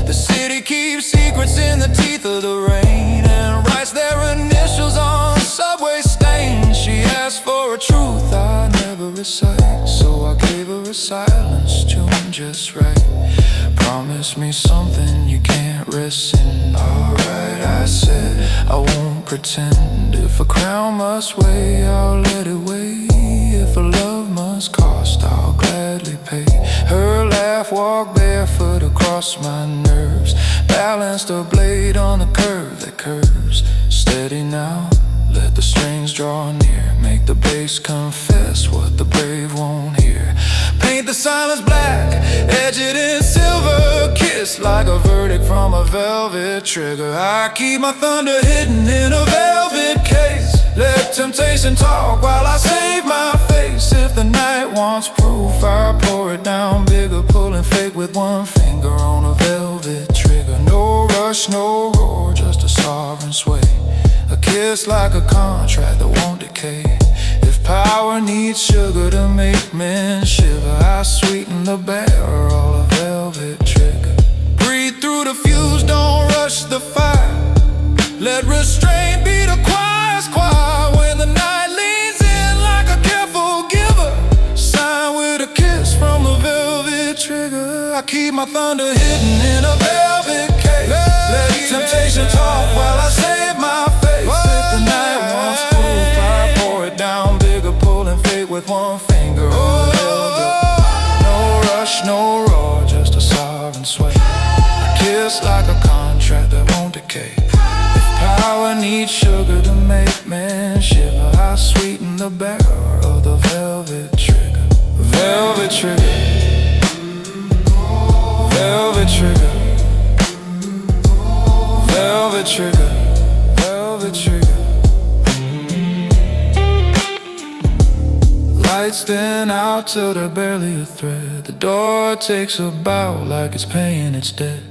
The city keeps secrets in the teeth of the rain, and writes their initials on subway stains. She asked for a truth I never the sight, so I gave her a silence tune just right. Promise me something you can't rescind. Alright, I said, I won't pretend. If a crown must weigh, I'll let it weigh. If a love must cost, I'll gladly pay. Her laugh walked barefoot across my nerves, balanced a blade on a curve that curves. Steady now, let the strings draw near. Make the bass confess what the brave won't hear. Paint the silence black, edge it in silver. Kiss like a verdict from a velvet trigger. I keep my thunder hidden in a velvet case. Let temptation talk while I save my face. If the night wants proof, I pour it down bigger, pulling fake with one finger on a velvet trigger. No rush, no roar, just a sovereign sway. A kiss like a contract that won't decay. If power needs sugar to make men shiver, I sweeten the barrel, a velvet trigger. Breathe through the fuse, don't rush the fire. Let restraint be the choir's choir. When the night leans in like a careful giver, sign with a kiss from the velvet trigger. I keep my thunder hidden in a velvet case. Let temptation talk while I save my face. If the night wants proof, I pour it down bigger, pulling fate with one finger on the velvet. No rush, no roar, just a sovereign sway. A kiss like a contract that won't decay. If power needs sugar to make men shiver, I sweeten the barrel of the velvet trigger. Velvet trigger, velvet trigger, velvet trigger, velvet trigger. Lights stand out till they're barely a thread. The door takes a bow like it's paying its debt.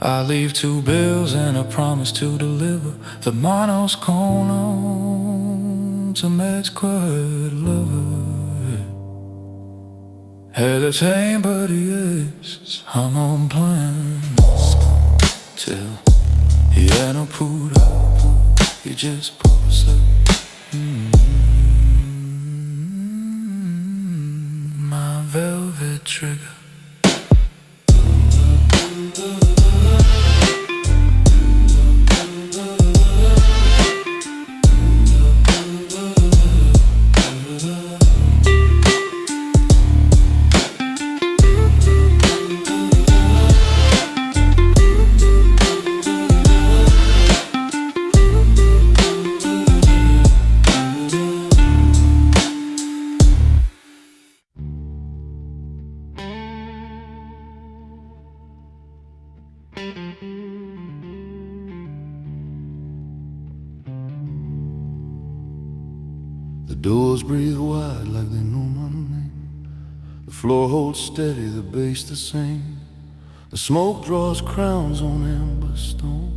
I leave 2 bills and a promise to deliver. The mono's on to match quite a lover. Had a tame but he is hung on plans till he had no put up. He just pops up. My velvet trigger. The doors breathe wide like they know my name. The floor holds steady, the bass the same. The smoke draws crowns on amber stone.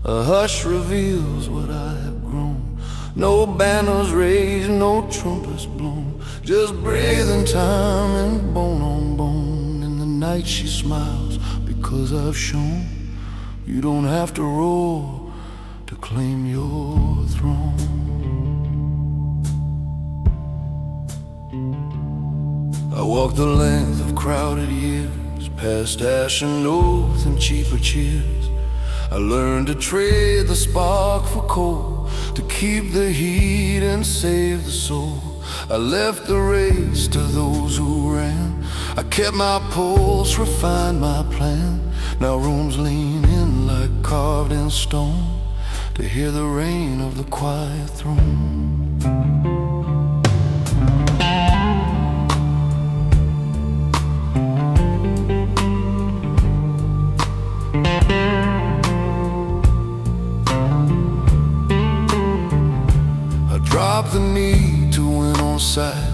A hush reveals what I have grown. No banners raised, no trumpets blown, just breathing time and bone on bone. In the night she smiles because I've shown you don't have to roar to claim your throne. I walk the length of crowded years, past ash and oath and cheaper cheers. I learned to trade the spark for coal, to keep the heat and save the soul. I left the race to those who ran. I kept my pulse, refined my plan. Now rooms lean in like carved in stone to hear the rain of the quiet throne. The need to win on sight.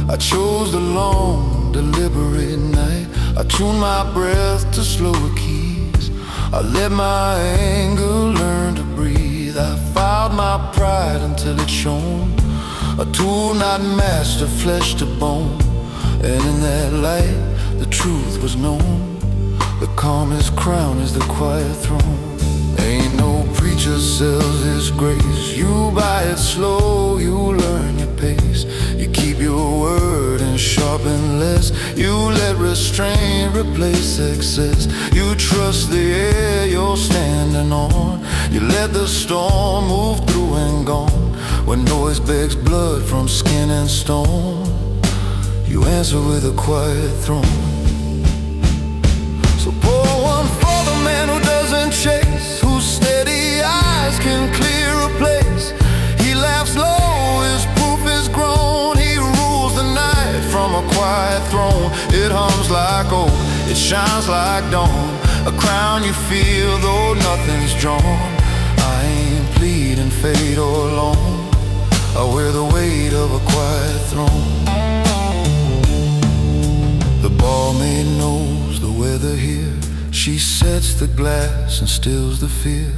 I chose the long, deliberate night. I tuned my breath to slower keys. I let my anger learn to breathe. I filed my pride until it shone. A tool not master, flesh to bone. And in that light, the truth was known. The calmest crown is the quiet throne. Ain't no preacher teacher sells his grace. You buy it slow, you learn your pace. You keep your word and sharpen less. You let restraint replace excess. You trust the air you're standing on. You let the storm move through and gone. When noise begs blood from skin and stone, you answer with a quiet throne. So pour one for the man who doesn't chase, whose steady eyes can clear a place. He laughs low, his proof is grown. He rules the night from a quiet throne. It hums like oak, it shines like dawn, a crown you feel though nothing's drawn. I ain't pleading fate or loan, I wear the weight of a quiet throne. The barmaid knows the weather here. She sets the glass and stills the fear.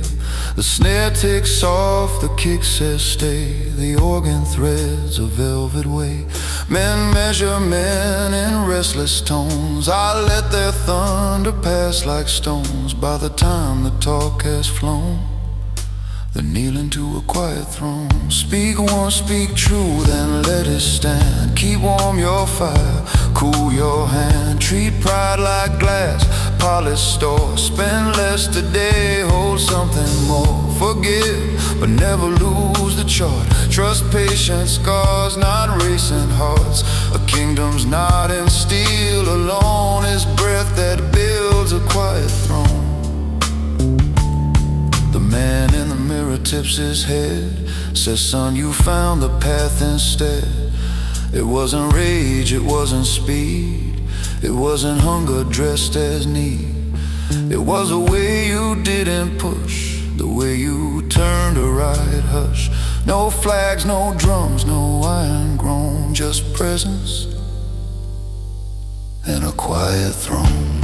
The snare ticks off, the kick says stay. The organ threads a velvet way. Men measure men in restless tones. I let their thunder pass like stones. By the time the talk has flown, they're kneeling to a quiet throne. Speak once, speak true, then let it stand. Keep warm your fire, cool your hand. Treat pride like glass, polished store. Spend less today, hold something more. Forgive, but never lose the chart. Trust patience, scars, not racing hearts. A kingdom's not in steel alone. It's breath that builds a quiet throne. The man in the mirror tips his head, says, son, you found the path instead. It wasn't rage, it wasn't speed, it wasn't hunger dressed as need. It was the way you didn't push, the way you turned a riot hush. No flags, no drums, no iron groan, just presence and a quiet throne.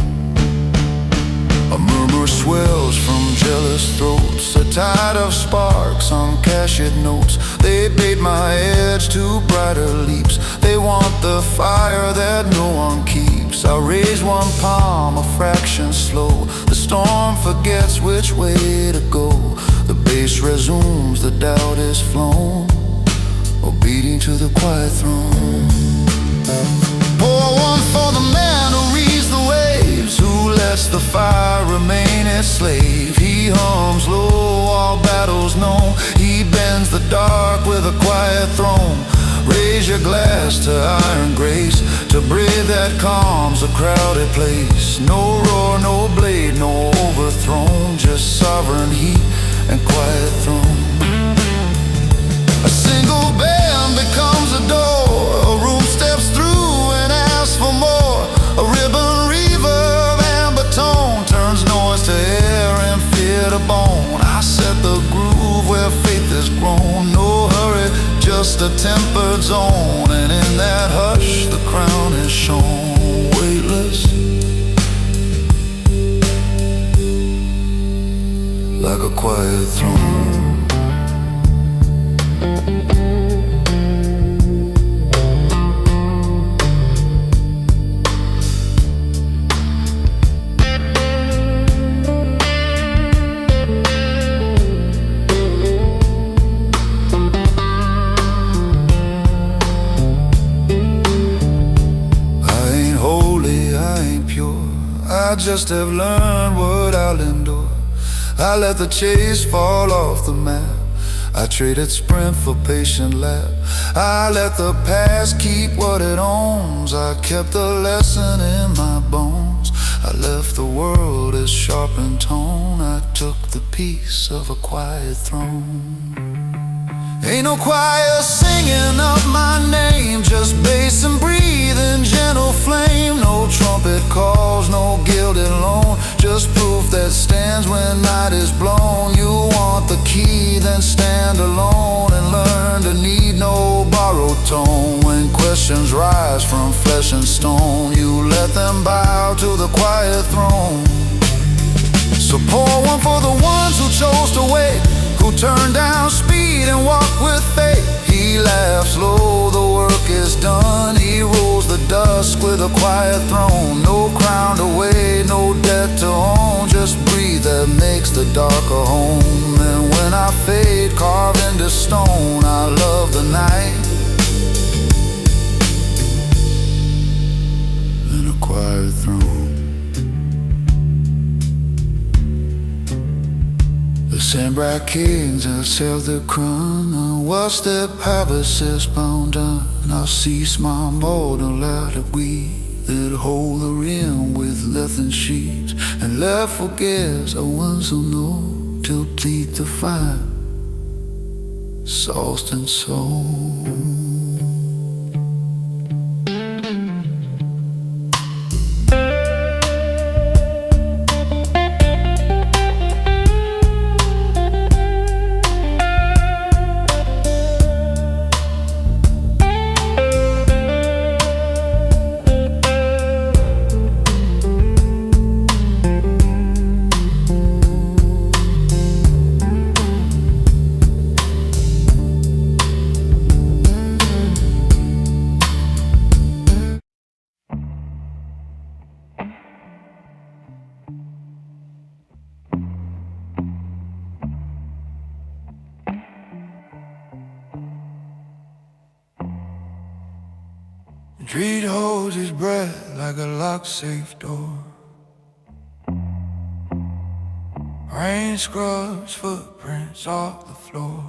A murmur swells from jealous throats, a tide of sparks on cashiered notes. They bait my edge to brighter leaps. They want the fire that no one keeps. I raise one palm, a fraction slow. The storm forgets which way to go. The bass resumes, the doubt is flown, obedient to the quiet throne. Pour one for the man who reads the waves, who lets the fire remain its slave. He hums low, all battles known. He bends the dark with a quiet throne. Raise your glass to iron grace, to breathe that calms a crowded place. No roar, no blade, no overthrown, just sovereign heat and quiet throne. A single band becomes a door, a room steps through and asks for more. A ribbon, reverb, and baton turns noise to air and fear to bone. I set the groove where faith has grown. No hurry, just a tempered zone. And in that hush, the crown is shown. Weightless, like a quiet throne. I just have learned what I'll endure. I let the chase fall off the map. I traded sprint for patient lap. I let the past keep what it owns. I kept the lesson in my bones. I left the world as sharp in tone. I took the peace of a quiet throne. Ain't no choir singing up my name, just bass and breathing gentle flame. No trumpet calls, no gilded loan, just proof that stands when night is blown. You want the key, then stand alone and learn to need no borrowed tone. When questions rise from flesh and stone, you let them bow to the quiet throne. So pour one for the ones who chose to wait, who turned down speed and walked with faith. He laughs low, the work is done. He rolls the dusk with a quiet throne. No crown to weigh, no debt to own, just breathe that makes the dark a home. And quiet throne. The sandbright kings has held the crown, and whilst their palace is bound down, I cease my mortal light of we that hold the rim with leathern sheets, and left forgets a ones who know till teeth to fire, sauced and soul. Intrigue holds his breath like a locked safe door. Rain scrubs footprints off the floor.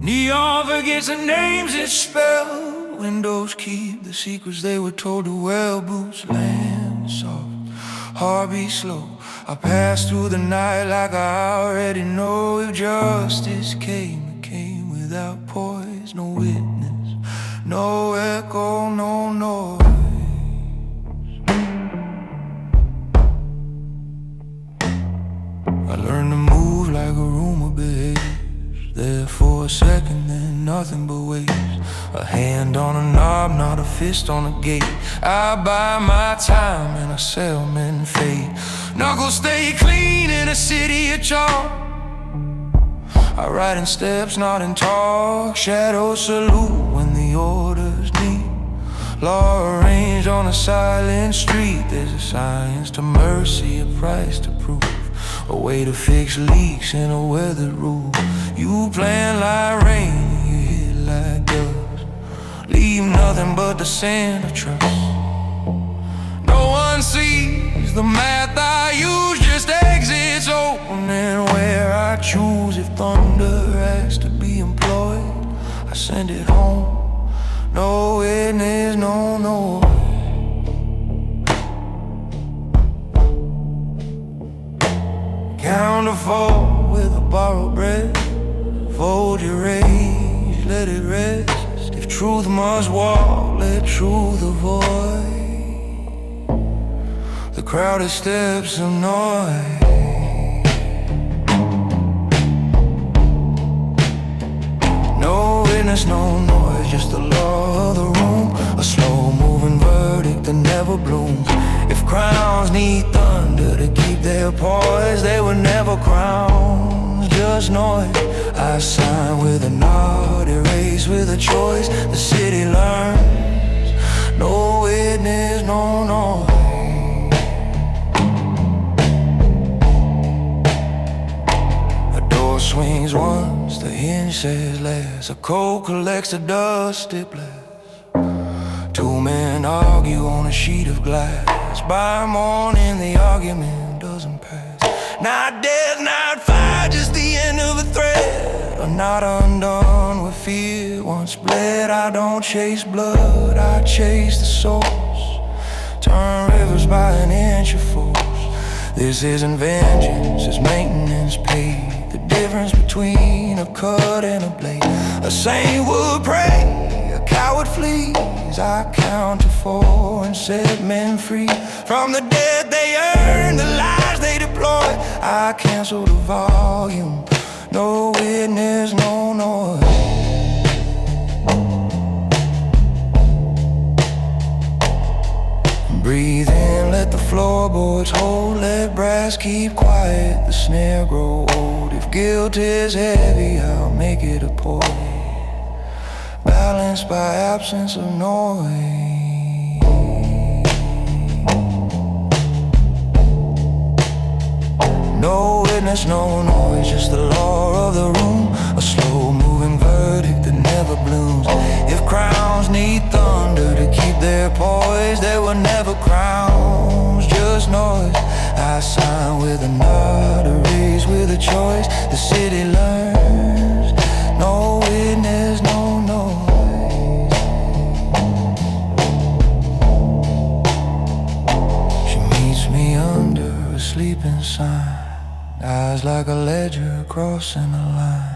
Neon forgets the names it spell. Windows keep the secrets they were told to well. Boots land soft, heart beat slow. I pass through the night like I already know. If justice came, it came without poise. No witness, no echo, no noise. I learned to move like a rumor behaves. There for a second, then nothing but waves. A hand on a knob, not a fist on a gate. I buy my time and I sell men fate. Knuckles stay clean in a city of chalk. I ride in steps, not in talk. Shadows salute when the orders need. Law arranged on a silent street. There's a science to mercy, a price to prove, a way to fix leaks in a weathered roof. You plan like rain, you hit like dust. Leave nothing but the sand of trust. No one sees the math I use, just exits opening where I choose. If thunder has to be employed, I send it home. No witness, no noise. Count to four with a borrowed breath. Fold your rage, let it rest. If truth must walk, let truth avoid the crowded steps of noise. No witness, no noise, just the law of the room. A slow-moving verdict that never blooms. If crowns need thunder to keep their poise, they were never crowns, just noise. I sign with a nod, erase with a choice. The city learns, no witness, no noise. A door swings once, the hinge says less. A coat collects the dust it blasts. Two men argue on a sheet of glass. By morning the argument doesn't pass. Not death, not fire, just the end of a thread. I'm not undone with fear once bled. I don't chase blood, I chase the source. Turn rivers by an inch of force. This isn't vengeance, it's maintenance paid. The difference between a cut and a blade. A saint would pray, a coward flees. I count to four and set men free. From the dead they earn, the lies they deploy. I cancel the volume, no witness, no noise. Breathe in, let the floorboards hold. Let brass keep quiet, the snare grow old. If guilt is heavy, I'll make it a poise. Balanced by absence of noise. No witness, no noise, just the law of the room. A slow-moving verdict that never blooms. If crowns need thunder to keep their poise, there were never crowns, just noise. I sign with a nod, a raise with a choice. The city learns, no witness, no noise. She meets me under a sleeping sign, eyes like a ledger crossing a line.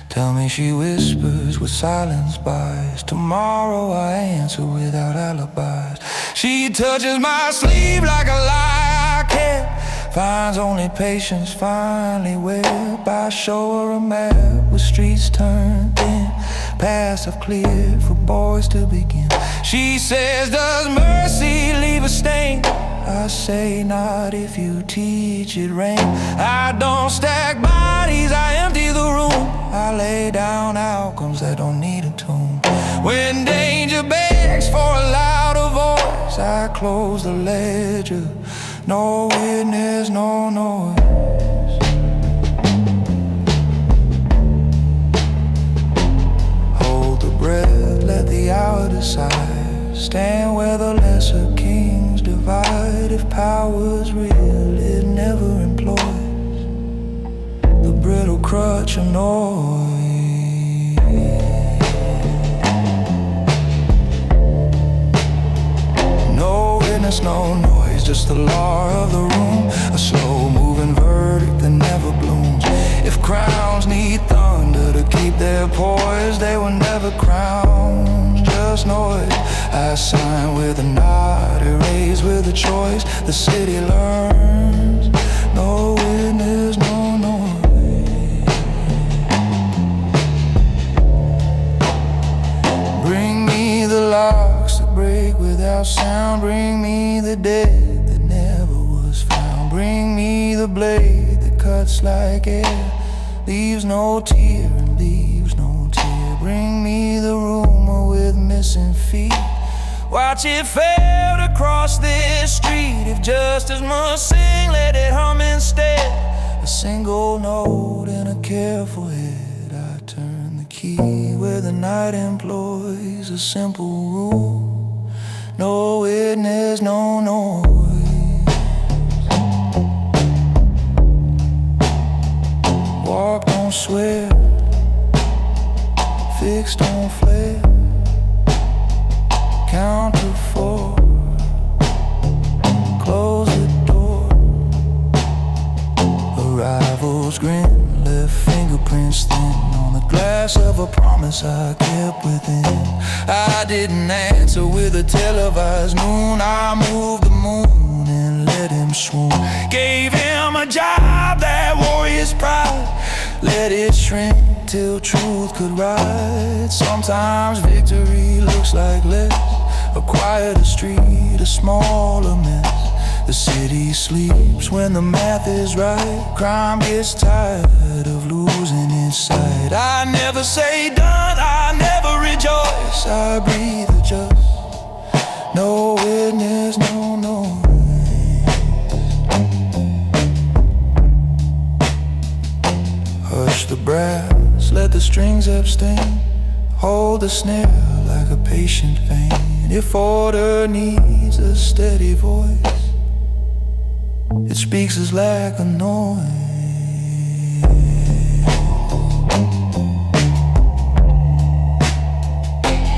Tell me, she whispers with silence buys. Tomorrow I answer without alibis. She touches my sleeve like a lie I can't. Finds only patience finally web. I show her a map with streets turned thin, paths I've cleared for boys to begin. She says, does mercy leave a stain? I say, not if you teach it rain. I don't stack bodies, I empty the room. I lay down outcomes that don't need a tune. When danger begs for a louder voice, I close the ledger. No witness, no noise. Hold the breath, let the hour decide. Stand where the lesser kings divide. If power's real, it never employs the brittle crutch of noise. No witness, no noise, just the law of the room. A slow-moving verdict that never blooms. If crowns need thunder to keep their poise, they were never crowns, just noise. I sign with a nod, erase with a choice. The city learns, no witness, no noise. Bring me the locks that break without sound. Bring me the dead that never was found. Bring me the blade that cuts like air, leaves no tear and leaves no tear. Bring me the rumor with missing feet. Watch it fade across this street. If justice must sing, let it hum instead. A single note in a careful head. I turn the key where the night employs a simple rule. No witness, no noise. Walk, don't swear. Fix, don't flare. Count to 4. Close the door. Arrival's grin, left fingerprints thin on the glass of a promise I kept within. I didn't answer with a televised noon. I moved the moon and let him swoon. Gave him a job that wore his pride. Let it shrink till truth could rise. Sometimes victory looks like less. A quieter street, a smaller mess. The city sleeps when the math is right. Crime gets tired of losing its sight. I never say done, I never rejoice. I breathe a just, no witness, no noise. Hush the brass, let the strings abstain. Hold the snare like a patient vein. If order needs a steady voice, it speaks as lack of noise.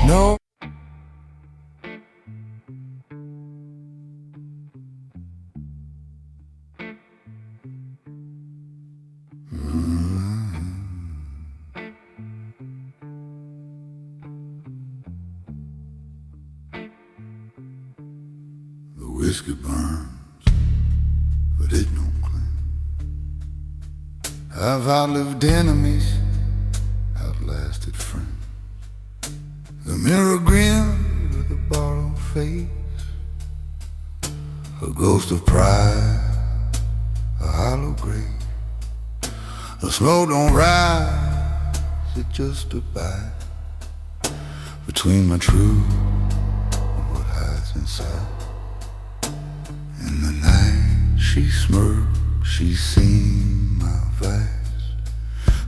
No. Whiskey burns, but it don't clean. I've outlived enemies, outlasted friends. The mirror grinned with a borrowed face, a ghost of pride, a hollow grave. The smoke don't rise, it just abides between my truth and what hides inside. In the night she smirked, she seen my vice,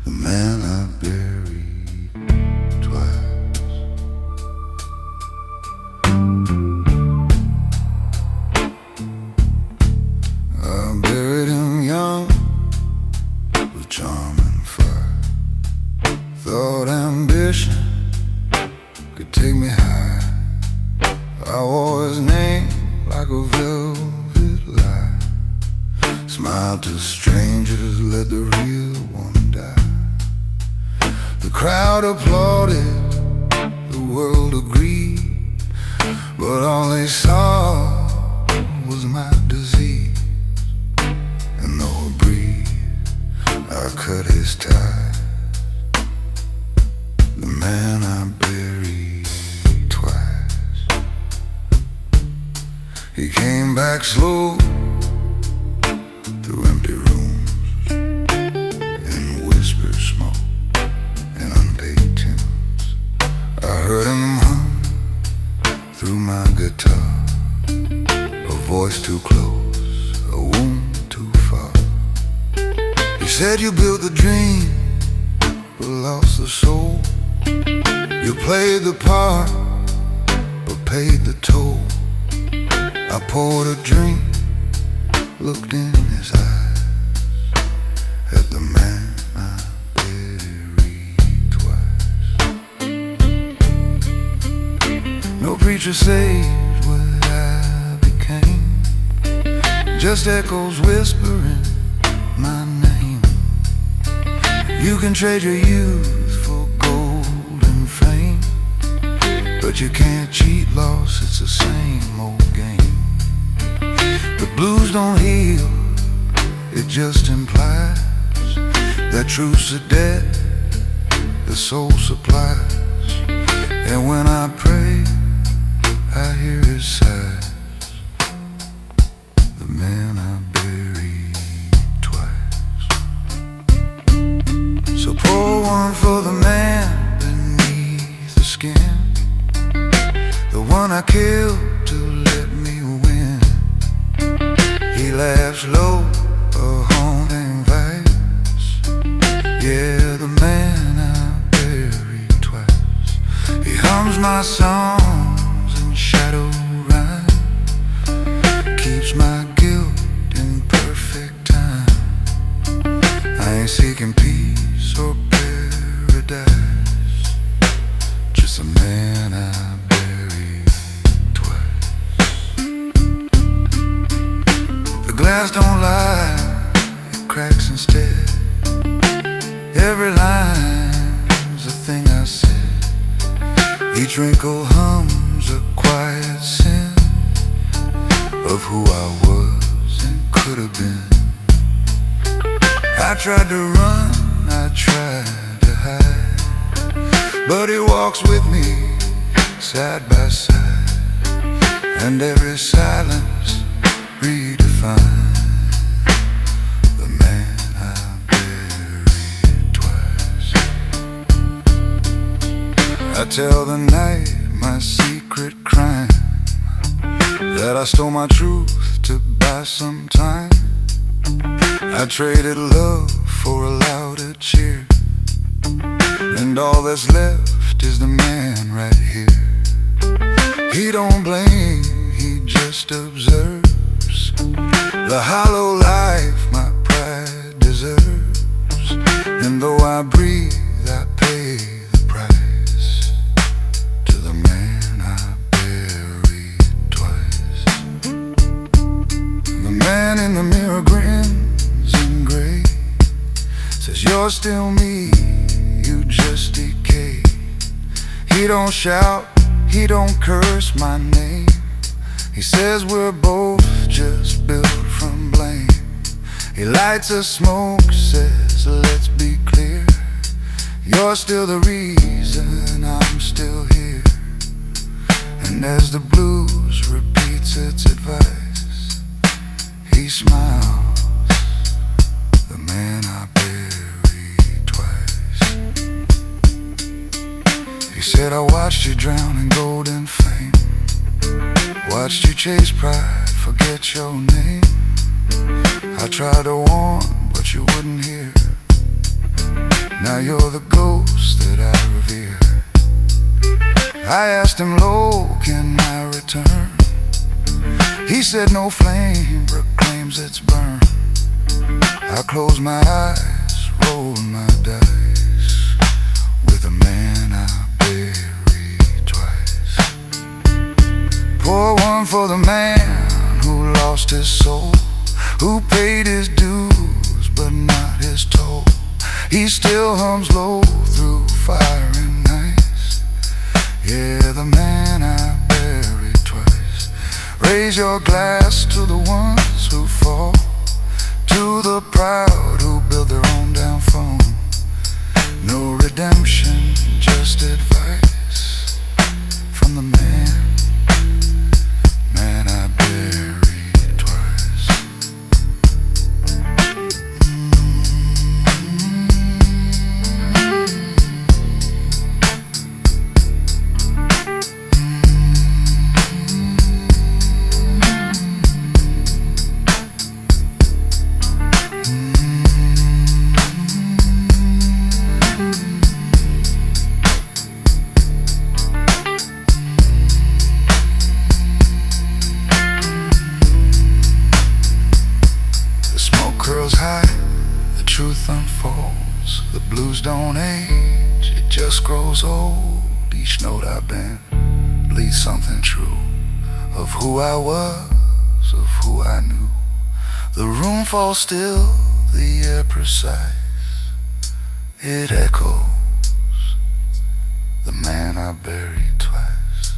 the man I buried twice. like a velvet lie. Smile to strangers, let the real one die. The crowd applauded, the world agreed, but all they saw was my disease. And though I breathe, I cut his ties. The man I buried twice. He came back slow through empty rooms and whispered smoke and unpaid tunes. I heard him hum through my guitar, a voice too close, a wound too far. He said you built the dream but lost the soul. You played the part but paid the toll. I poured a drink, looked in his eyes at the man I buried twice. No preacher says what I became, just echoes whispering my name. You can trade your youth for gold and fame, but you can't cheat loss, it's the same old game. The blues don't heal, it just implies that truth's a debt the soul supplies. And when I pray, I hear his sighs. The man I buried twice. So pour one for the man beneath the skin, the one I killed to let me win. He laughs low, a haunting vice. Yeah, the man I buried twice. He hums my songs in shadow rhyme, keeps my guilt in perfect time. I ain't seeking peace or paradise, just a man I buried twice. The glass don't lie, it cracks instead. Every line's a thing I said. Each wrinkle hums a quiet sin of who I was and could have been. I tried to run, I tried to hide, but he walks with me side by side, and every silence redefined the man I buried twice. I tell the night my secret crime, that I stole my truth to buy some time. I traded love for a louder cheer, and all that's left is the man right here. He don't blame, he just observes the hollow life my pride deserves. And though I breathe, I pay the price to the man I buried twice. The man in the mirror grins in gray, says you're still me, you just decay. He don't shout, he don't curse my name. He says we're both just built from blame. He lights a smoke, says let's be clear, you're still the reason I'm still here. And as the blues repeats its advice, he smiles, the man I buried twice. He said I watched you drown in gold and fame, watched you chase pride, forget your name. I tried to warn, but you wouldn't hear. Now you're the ghost that I revere. I asked him, low, can I return? He said no flame proclaims its burn. I closed my eyes, rolled my dice with a man I buried twice. Pour one for the man lost his soul, who paid his dues but not his toll. He still hums low through fire and ice. Yeah, the man I buried twice. Raise your glass to the ones who fall, to the proud who build their own downfall. No redemption, just advice from the man I buried twice. High, the truth unfolds. The blues don't age, it just grows old. Each note I bend bleeds something true of who I was, of who I knew. The room falls still, the air precise. It echoes the man I buried twice.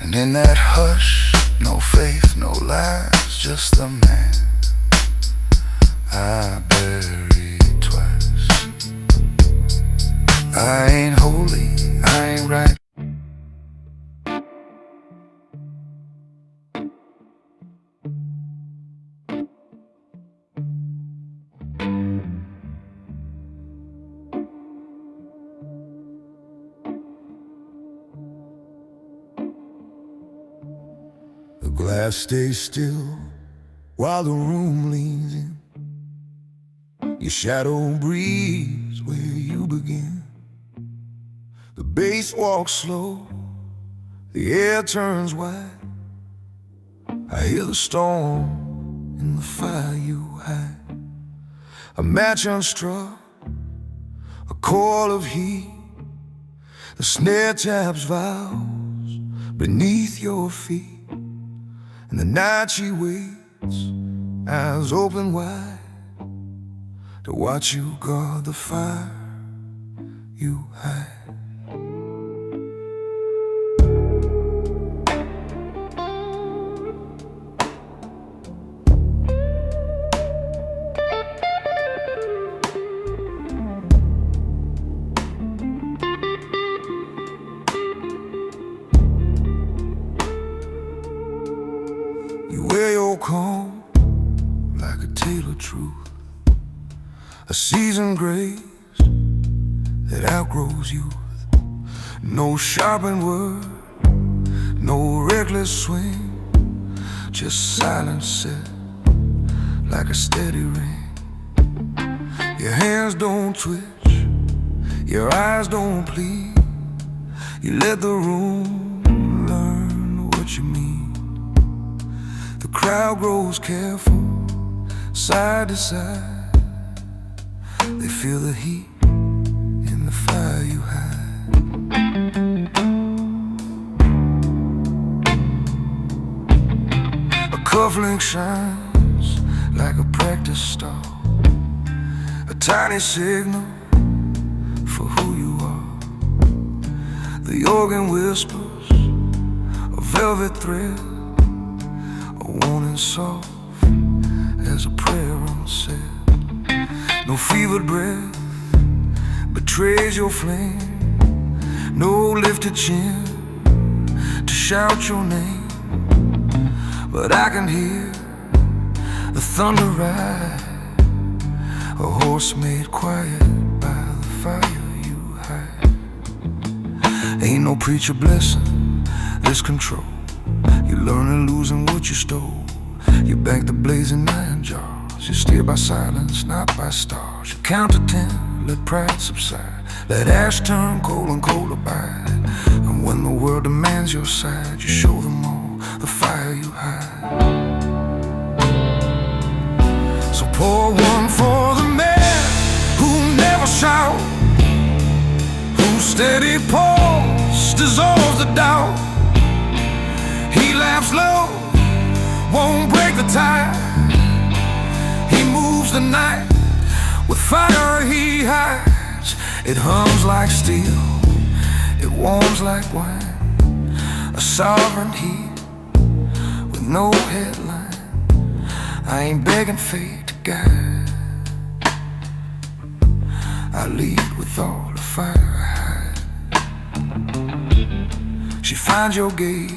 And in that hush, no faith, no lies, just the man I buried twice. I ain't holy, I ain't right. The glass stays still while the room leans in. Your shadow breathes where you begin. The bass walks slow, the air turns wide. I hear the storm in the fire you hide. A match unstruck, a coil of heat. The snare taps vows beneath your feet. And the night she waits, eyes open wide, to watch you guard the fire you hide. You wear your comb like a tale of truth, a seasoned grace that outgrows youth. No sharpened word, no reckless swing, just silence set like a steady ring. Your hands don't twitch, your eyes don't plead. You let the room learn what you mean. The crowd grows careful, side to side. They feel the heat in the fire you hide. A cufflink shines like a practice star, a tiny signal for who you are. The organ whispers a velvet thread, a warning soft as a prayer unsaid. No fevered breath betrays your flame, no lifted chin to shout your name. But I can hear the thunder ride, a horse made quiet by the fire you hide. Ain't no preacher blessing this control. You learn to losing what you stole. You bank the blazing iron jars. You steer by silence, not by stars. You count to 10, let pride subside. Let ash turn cold and coal abide. And when the world demands your side, you show them all the fire you hide. So pour one for the man who never shout, whose steady pulse dissolves the doubt. He laughs low won't break the tide. He moves the night, with fire he hides. It hums like steel, it warms like wine. A sovereign heat with no headline. I ain't begging fate to guide. I lead with all the fire I hide. She finds your gaze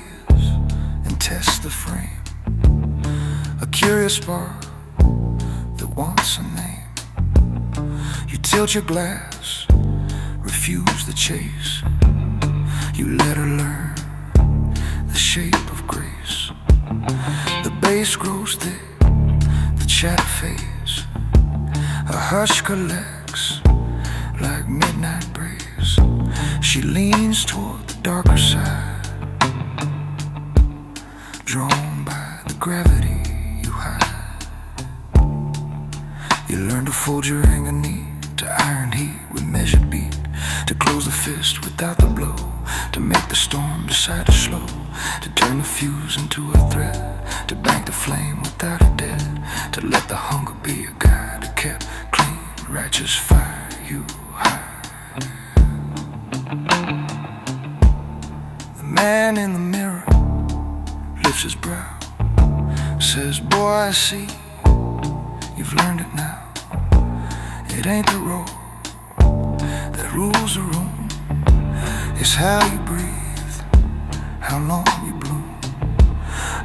and tests the frame. A curious spark that wants a name. You tilt your glass, refuse the chase. You let her learn the shape of grace. The bass grows thick, the chatter fades. A hush collects like midnight breeze. She leans toward the darker side, drawn by the gravity you hide. You learn to fold your anger neat, to iron heat with measured beat, to close the fist without the blow, to make the storm decide to slow, to turn the fuse into a threat, to bank the flame without a debt, to let the hunger be a guide, a kept clean, righteous fire you hide. The man in the mirror lifts his brow, says, boy, I see, you've learned it now. It ain't the roar that rules the room, it's how you breathe, how long you bloom.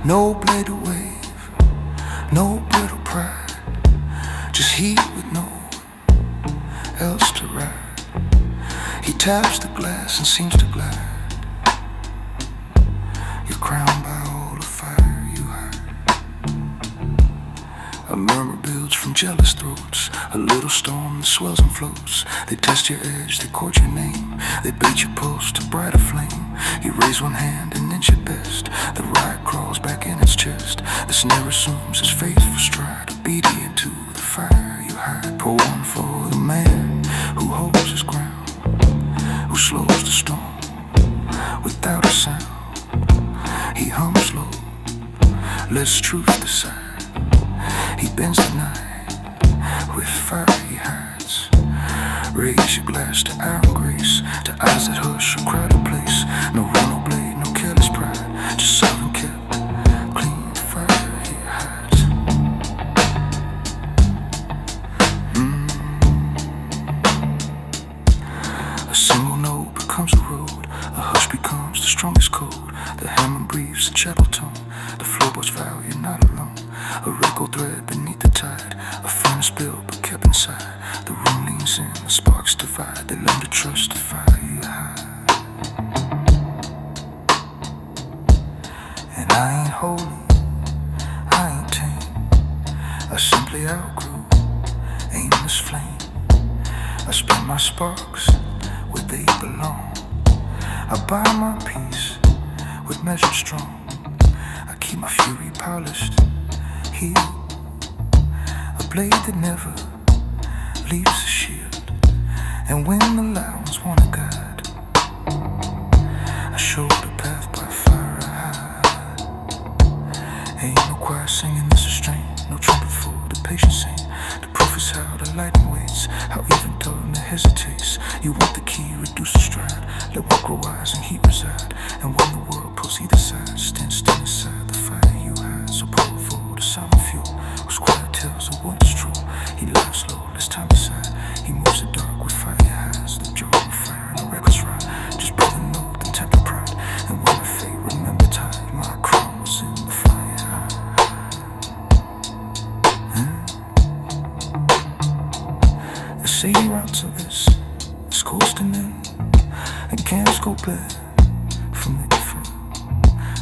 No blade to wave, no brittle pride, just heat with no else to ride. He taps the glass and seems to glide. You're crowned by all the fire you hide. A murmur builds from jealous throats, a little storm that swells and floats. They test your edge, they court your name, they bait your pulse to brighter flame. You raise one hand and inch at best, the riot crawls back in its chest. The snare assumes its faithful stride, obedient to the fire you hide. Pour one for the man who holds his ground, who slows the storm without a sound. He hums low, lets truth decide. He bends the night, with fire he hides. Raise your glass to iron grace, to eyes that hush a crowded place. No run, no blade, no careless pride, just sovereign kept clean fire he hides. A single note becomes a road, a hush becomes the strongest code. The hammer breathes a chapel tone, the floorboards vow you're not alone. A regal thread beneath the tide, a furnace built but kept inside. The room leans in, the sparks divide. They learn to trust the fire you hide. And I ain't holy, I ain't tame, I simply outgrew aimless flame. I spend my sparks where they belong. I buy my peace with measured strong. I keep my fury polished, healed, a blade that never leaves a shield. And when the loud ones want a guide, I show the path by fire I hide. Ain't no choir singing this restraint, no trumpet for the patient saint. The proof is how the lightning waits, how even darkness hesitates. You want the key, reduce the stride, let what grow wise and heat reside. And when the world pulls either side, stand still inside the fire you hide. So powerful, the sound of fuel, whose quiet tells of what's true. He laughs slow, lets time decide. He moves the dark with fire highs, the joy of fire and a reckless ride. Just breathe a note and temper pride. And when the fate remember tide, my crown was in the fire high. The city routes of this is coasting in, and can't go bad from the different.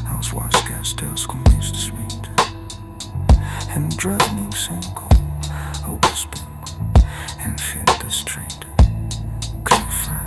I was watched gas tells convinced the sweet, and driving single, a whisper, and fit the street. Can't find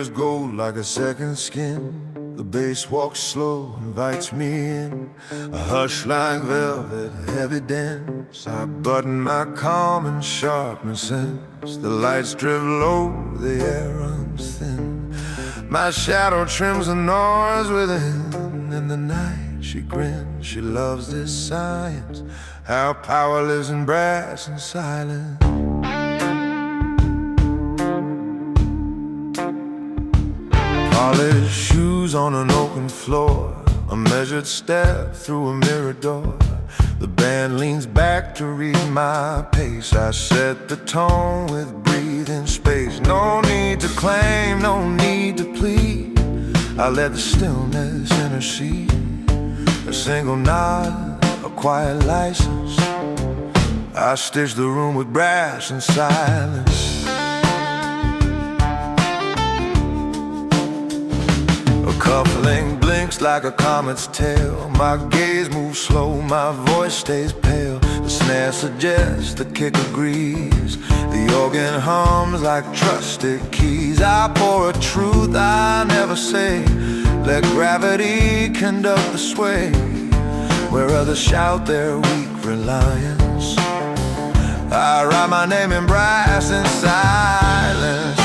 wears gold like a second skin. The bass walks slow, invites me in. A hush like velvet, a heavy dance. I button my calm and sharpen sense. The lights drift low, the air runs thin. My shadow trims the noise within. In the night she grins, she loves this science. How power lives in brass and silence. Polished shoes on an open floor, a measured step through a mirror door. The band leans back to read my pace. I set the tone with breathing space. No need to claim, no need to plead. I let the stillness intercede. A single nod, a quiet license. I stitch the room with brass and silence. A cufflink blinks like a comet's tail. My gaze moves slow, my voice stays pale. The snare suggests, the kick agrees. The organ hums like trusted keys. I pour a truth I never say. Let gravity conduct the sway. Where others shout their weak reliance, I write my name in brass and silence.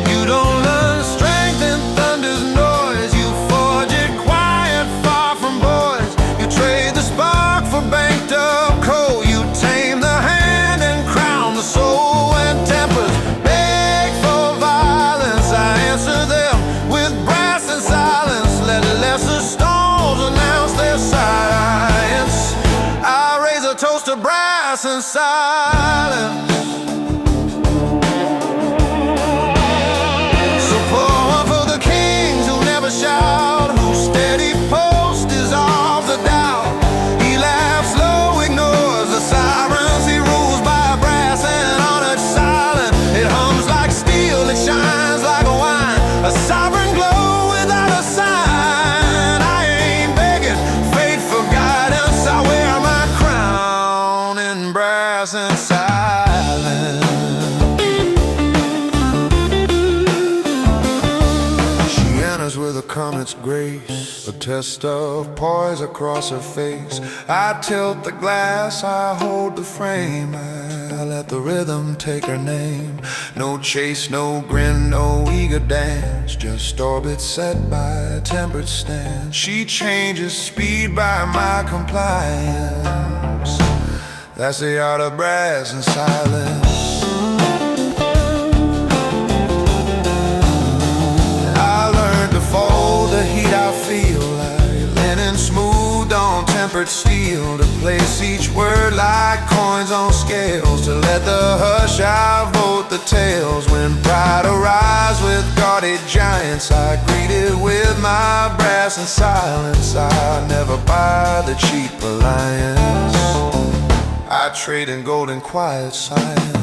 You don't learn strength in thunder's noise. You forge it quiet, far from boys. You trade the spark for banked up coal. You tame the hand and crown the soul. And tempers beg for violence, I answer them with brass and silence. Let lesser stones announce their science. I raise a toast to brass and silence. So pour one for the kings who never shout, whose steady post is off the doubt. He laughs low, ignores the sirens. He rules by brass and honored silent. It hums like steel, it shines like a wine. A sovereign glow without a sign. I ain't begging fate for guidance. I wear my crown in brass and silence. She enters with a comet's grace, a test of poise across her face. I tilt the glass, I hold the frame. I let the rhythm take her name. No chase, no grin, no eager dance. Just orbit set by a tempered stance. She changes speed by my compliance. That's the art of brass and silence. I learned to fold the heat I feel, like linen smoothed on tempered steel. To place each word like coins on scales. To let the hush outvote the tales. When pride arrives with guarded giants, I greet it with my brass and silence. I never buy the cheap alliance. I trade in gold and quiet science.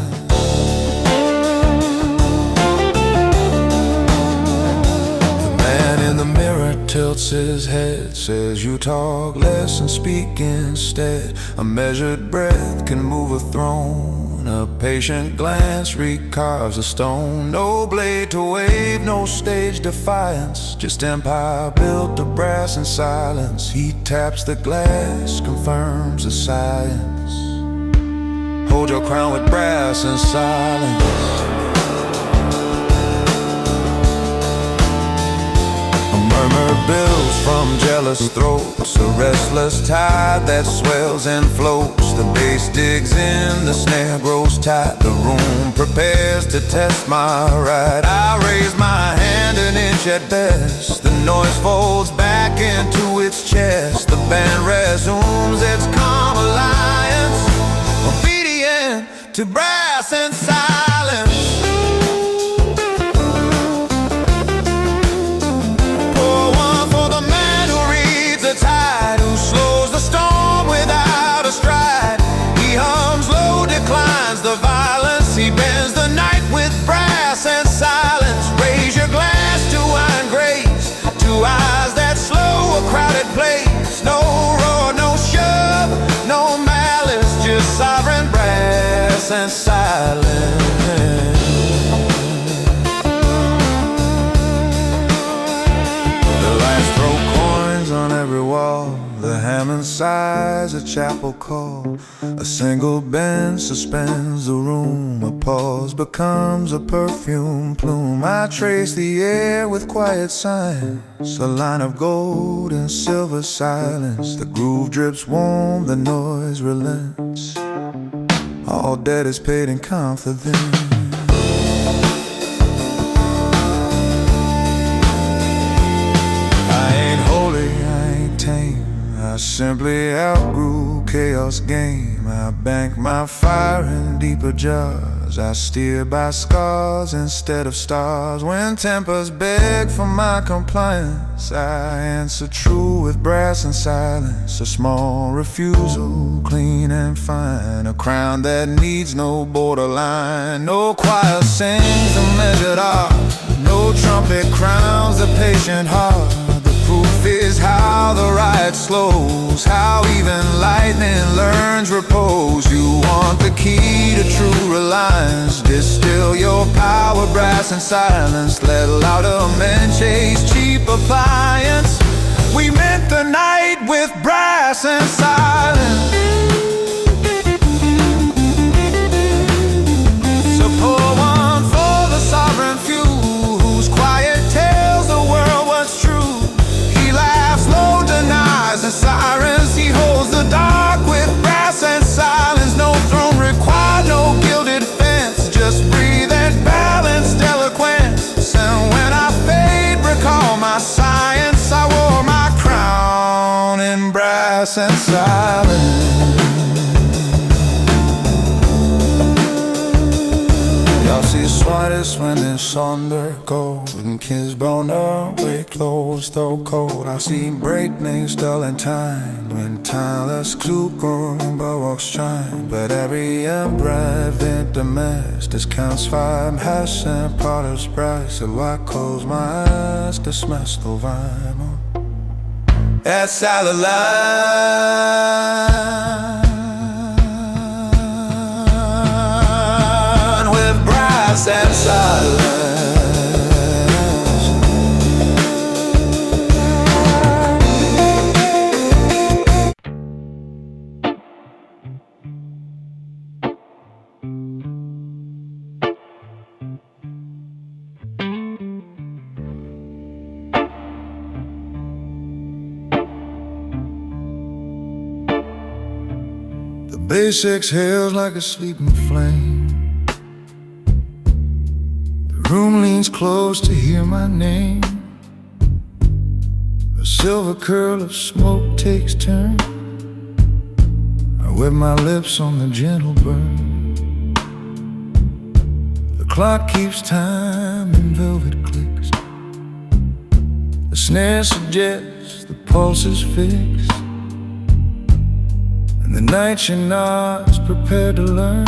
In the mirror tilts his head, says you talk less and speak instead. A measured breath can move a throne. A patient glance recarves a stone. No blade to wave, no stage defiance. Just empire built of brass and silence. He taps the glass, confirms the science. Hold your crown with brass and silence. Murmur builds from jealous throats, a restless tide that swells and floats. The bass digs in, the snare grows tight. The room prepares to test my right. I raise my hand an inch at best. The noise folds back into its chest. The band resumes its calm alliance, obedient to brass and silence. Tide who slows the storm without a stride. He hums low, declines the violence. He bends the night with brass and silence. Raise your glass to wine grace, to eyes that slow a crowded place. No roar, no shove, no malice, just sovereign brass and silence. cries a chapel call. A single bench suspends the room. A pause becomes a perfume plume. I trace the air with quiet science, a line of gold and silver silence. The groove drips warm, the noise relents. All debt is paid in confidence. I simply outgrew chaos game. I bank my fire in deeper jars. I steer by scars instead of stars. When tempers beg for my compliance, I answer true with brass and silence. A small refusal, clean and fine. A crown that needs no borderline. No choir sings the measured art. No trumpet crowns the patient heart. Proof is how the riot slows, how even lightning learns repose. You want the key to true reliance. Distill your power, brass and silence. Let louder men chase cheap appliance. We meant the night with brass and silence. So pour one for the sovereign few, whose quiet tells the world what's true. And sirens, he holds the dark with brass and silence. No throne required, no gilded fence. Just breathe and balanced eloquence. And when I fade, recall my science. I wore my crown in brass and silence. Y'all see sweaters when it's under gold, and kids blown away, clothes though cold. I see breakneck dulling time when tireless Zuckerberg walks chime. But every breath in domestic counts 5 hash and Potter's price. So I close my eyes to smash the vibe on. That's how the line. And silence. The bass exhales like a sleeping flame. The room leans close to hear my name. A silver curl of smoke takes turn. I wet my lips on the gentle burn. The clock keeps time and velvet clicks. The snare suggests the pulse is fixed. And the night she nods, prepared to learn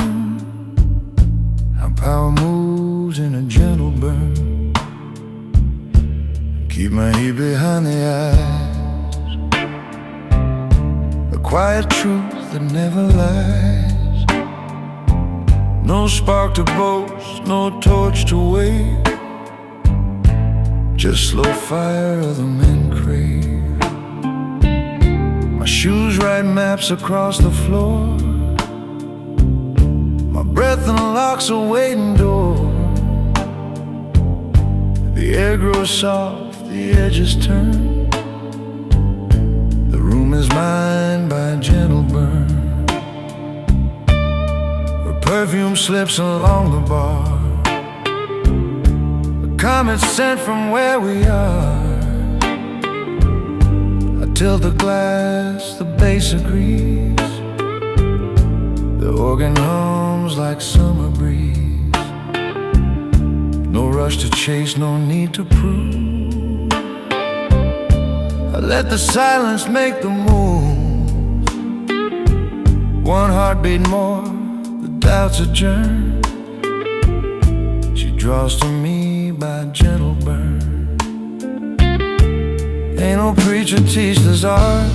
how power moves in a gentle burn. Keep my heat behind the eyes, a quiet truth that never lies. No spark to boast, no torch to wave, just slow fire other men crave. My shoes write maps across the floor. My breath unlocks a waiting door. The air grows soft, the edges turn. The room is mine by a gentle burn. Her perfume slips along the bar. A comet sent from where we are. I tilt the glass, the bass agrees. The organ hums like summer breeze. No rush to chase, no need to prove. I let the silence make the move. One heartbeat more, the doubts adjourn. She draws to me by a gentle burn. Ain't no preacher teach this art,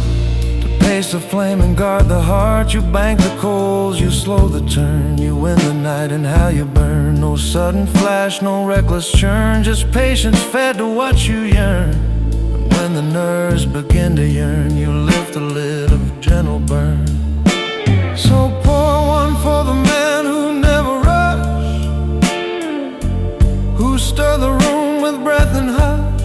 to pace the flame and guard the heart. You bank the coals, you slow the turn. You win the night and how you burn. No sudden flash, no reckless churn. Just patience fed to what you yearn. And when the nerves begin to yearn, you lift the lid of gentle burn. So pour one for the man who never rush, who stir the room with breath and hush.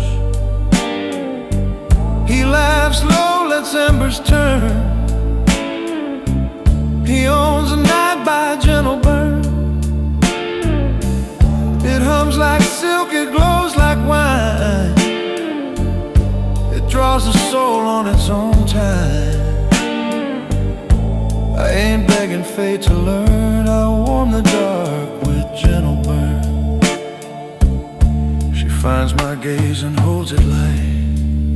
He laughs low, lets embers turn. He owns a night by a gentle burn. It hums like silk, it glows like wine. It draws the soul on its own time. I ain't begging fate to learn. I warm the dark with gentle burn. She finds my gaze and holds it light.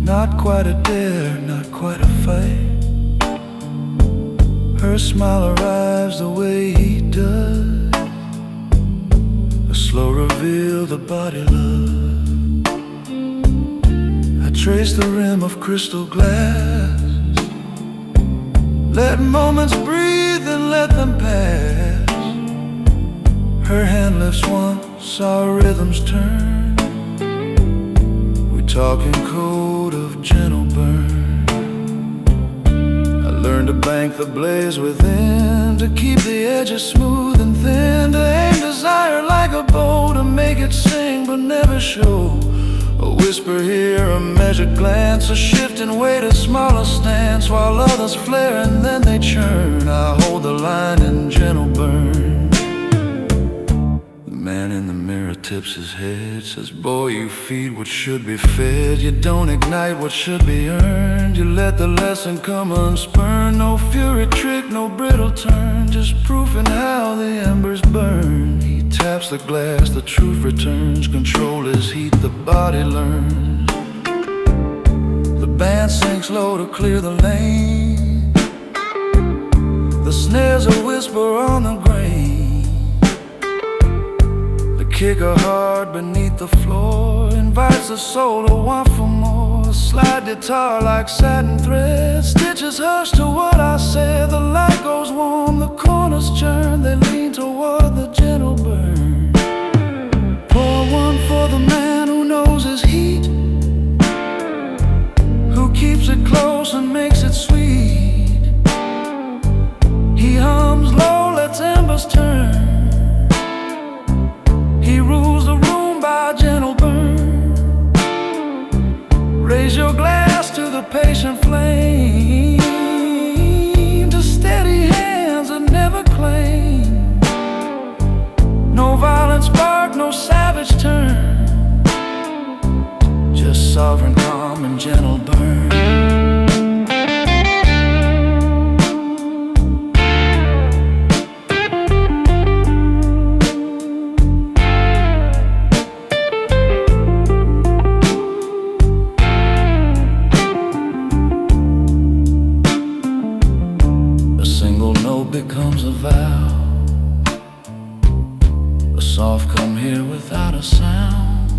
Not quite a dare, not quite a fight. Her smile arrives the way he does, a slow reveal, the body love. I trace the rim of crystal glass. Let moments breathe and let them pass. Her hand lifts once, our rhythms turn. We talk in code of gentle burn. I learned to bank the blaze within, to keep the edges smooth and thin, to aim desire like a bow, to make it sing but never show. A whisper here, a measured glance, a shift in weight, a smaller stance, while others flare and then they churn. I hold the line in gentle burn. The man in the mirror tips his head, says, boy, you feed what should be fed. You don't ignite what should be earned. You let the lesson come unspurned. No fury trick, no brittle turn, just proof in how the embers burn. He taps the glass, the truth returns. Control his heat, the body learns. The band sinks low to clear the lane. The snare's a whisper on the grain. The kicker hard beneath the floor invites the soul to want for more. A slide guitar like satin thread stitches hush to what I said. The light goes warm, the corners churn. They lean toward the gentle burn. Pour one for the man who knows his heat, who keeps it close and makes it sweet. He hums low, lets embers turn. He rules the room by a gentle burn. Raise your glass to the patient flame, to steady hands that never claim. No violent spark, no savage turn, just sovereign calm and gentle burn. Becomes a vow, a soft come here without a sound.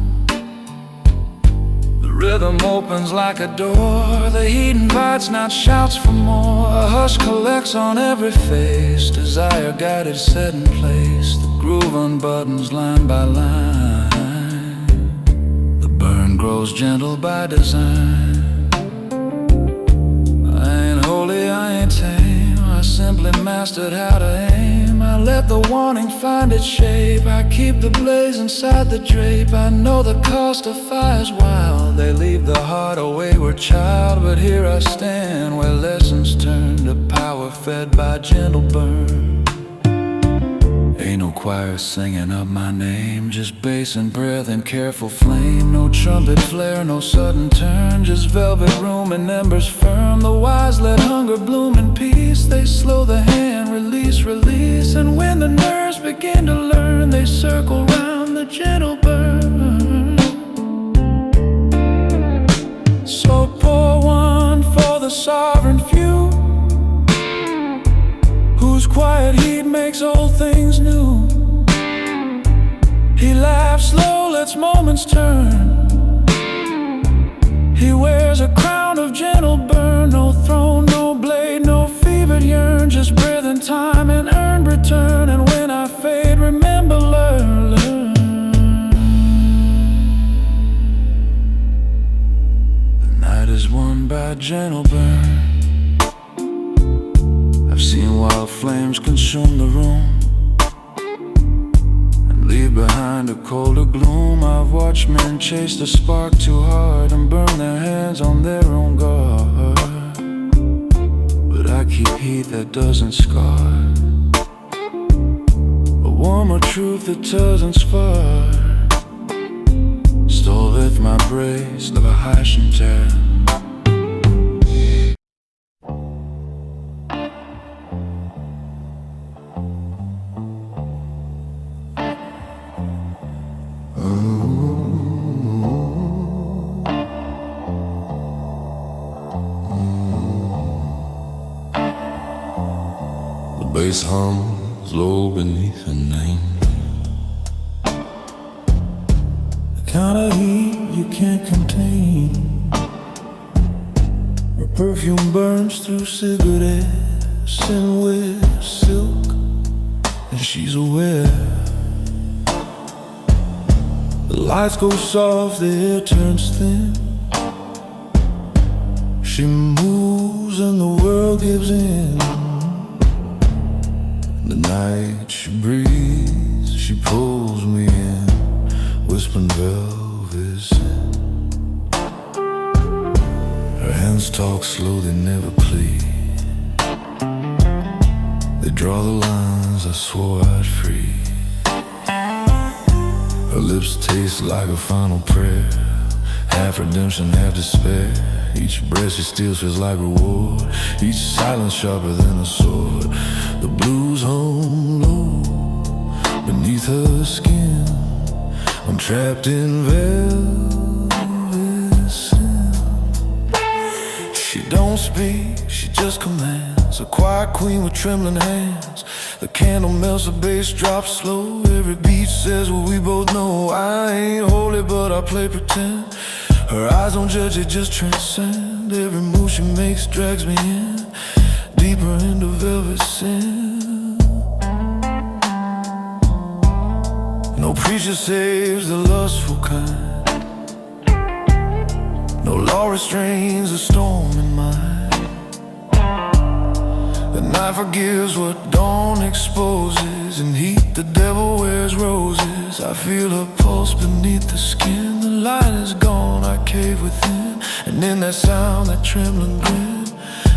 The rhythm opens like a door, the heat invites, not shouts for more. A hush collects on every face, desire guided, set in place. The groove unbuttons line by line. The burn grows gentle by design. I ain't holy, I ain't tame, I simply mastered how to aim. I let the wanting find its shape. I keep the blaze inside the drape. I know the cost of fire's wild. They leave the heart a wayward child. But here I stand where lessons turn to power fed by gentle burn. Ain't no choir singing up my name, just bass and breath and careful flame. No trumpet flare, no sudden turn, just velvet room and embers firm. The wise let hunger bloom in peace. They slow the hand, release, release. And when the nerves begin to learn, they circle round the gentle burn. So pour one for the sovereign few, whose quiet heat makes old things new. He laughs slow, lets moments turn. He wears a crown of gentle burn. No throne, no blade, no fevered yearn, just breath and time and earned return. And when I fade, remember, learn. The night is won by gentle burn. flames consume the room and leave behind a colder gloom. I've watched men chase the spark too hard and burn their hands on their own guard, but I keep heat that doesn't scar, a warmer truth that doesn't spark. Stole with my brace of a Hashimter. The bass hums low beneath her name. The kind of heat you can't contain. Her perfume burns through cigarettes and with silk, and she's aware. The lights go soft, the air turns thin. She moves and the world gives in. The night she breathes, she pulls me in, whispering velvet scent. Her hands talk slow, they never plead. They draw the lines I swore I'd free. Her lips taste like a final prayer, half redemption, half despair. Each breath she steals feels like reward, each silence sharper than a sword. The blues hum low beneath her skin. I'm trapped in velvet sin. She don't speak, she just commands, a quiet queen with trembling hands. The candle melts, the bass drops slow. Every beat says what we both know. I ain't holy, but I play pretend. Her eyes don't judge, they just transcend. Every move she makes drags me in, deeper into velvet sin. No preacher saves the lustful kind. No law restrains the storm in mine. The night forgives what dawn exposes. In heat the devil wears roses. I feel her pulse beneath the skin. The light is gone, I cave within. And in that sound, that trembling grin,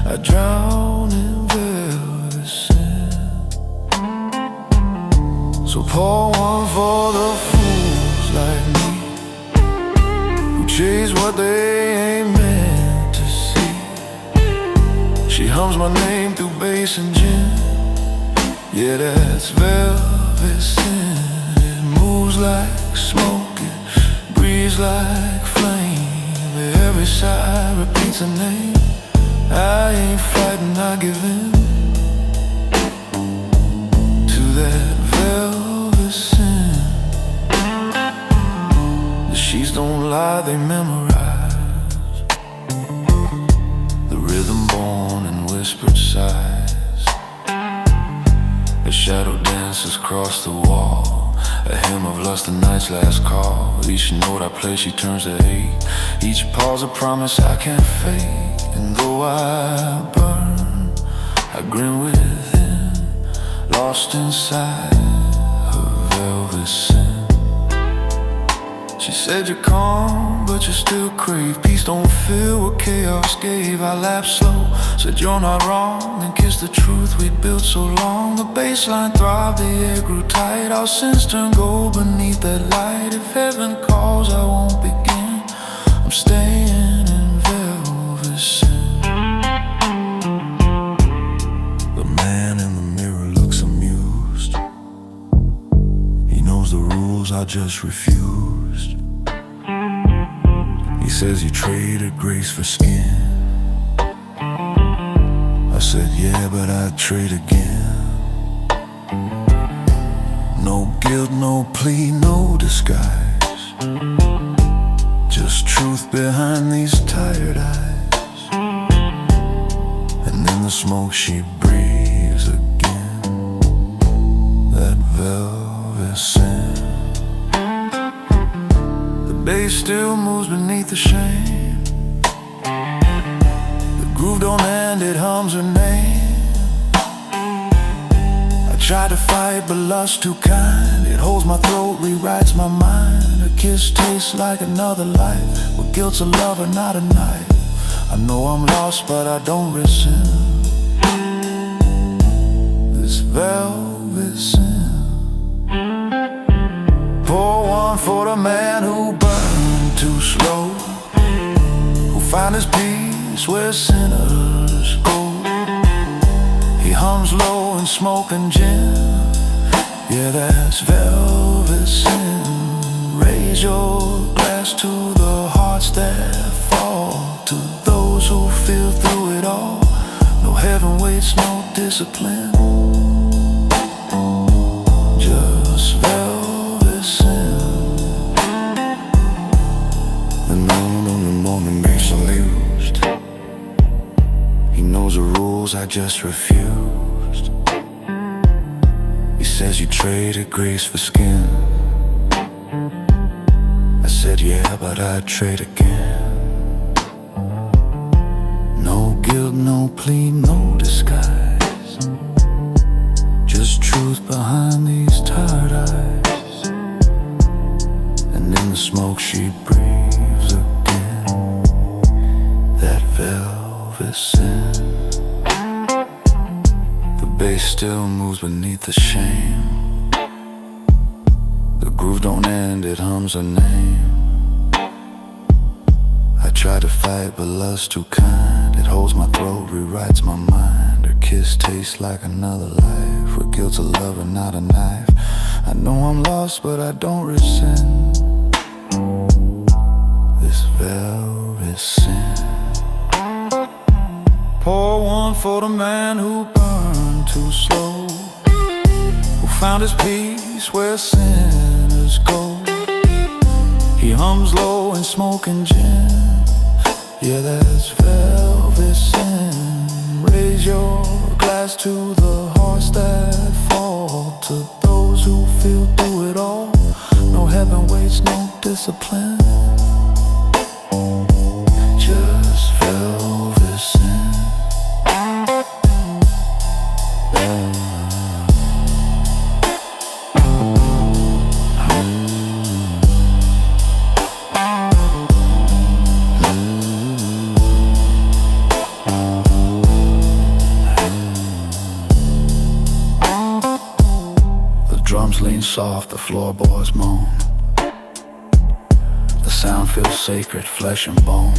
I drown in velvet sin. So pour one for the fools like me, who chase what they ain't meant to see. She hums my name through bass and gin. Yeah, that's velvet sin. It moves like smoke, it breathes like flame. Every sigh repeats a name. I ain't fighting, I give in to that velvet sin. The sheets don't lie, they memorize the rhythm born in whispered sighs. A shadow dances across the wall, a hymn of lust, the night's last call. Each note I play, she turns to hate. Each pause a promise I can't fake. And though I burn, I grin within, lost inside her velvet sin. She said you're calm, but you still crave. Peace don't feel what chaos gave. I laughed slow, said you're not wrong, then kissed the truth we built so long. The baseline throbbed, the air grew tight. Our sins turn gold beneath that light. If heaven calls, I won't begin. I'm staying in velvet sin. The man in the mirror looks amused. He knows the rules I just refused. He says you traded grace for skin. I said yeah, but I'd trade again. No guilt, no plea, no disguise, just truth behind these tired eyes. And in the smoke she breathes again, that velvet sin. The bass still moves beneath the shame. The groove don't end, it hums her name. Try to fight, but lust's too kind. It holds my throat, rewrites my mind. A kiss tastes like another life. With guilt's a lover, not a knife. I know I'm lost, but I don't resent this velvet sin. Pour one for the man who burned too slow, who found his peace where sinners go. He hums low and smoking gin. Yeah, that's velvet sin. Raise your glass to the hearts that fall, to those who feel through it all. No heaven waits, no discipline, just velvet sin. The moon on the morning makes amused. He knows the rules I just refused. He says you traded grace for skin. I said yeah, but I'd trade again. No guilt, no plea, no disguise, just truth behind these tired eyes. And in the smoke she breathes again, that velvet sin. The bass still moves beneath the shame. The groove don't end, it hums her name. I try to fight, but love's too kind. It holds my throat, rewrites my mind. Her kiss tastes like another life. With guilt's a lover, not a knife. I know I'm lost, but I don't resent this velvet sin. Pour one for the man who burned too slow, who found his peace where sinners go. He hums low and smoking gin. Yeah, that's velvet sin. Raise your glass to the hearts that fall, to those who feel through it all. No heaven waits, no discipline, just velvet sin. Drums lean soft, the floorboards moan. The sound feels sacred, flesh and bone.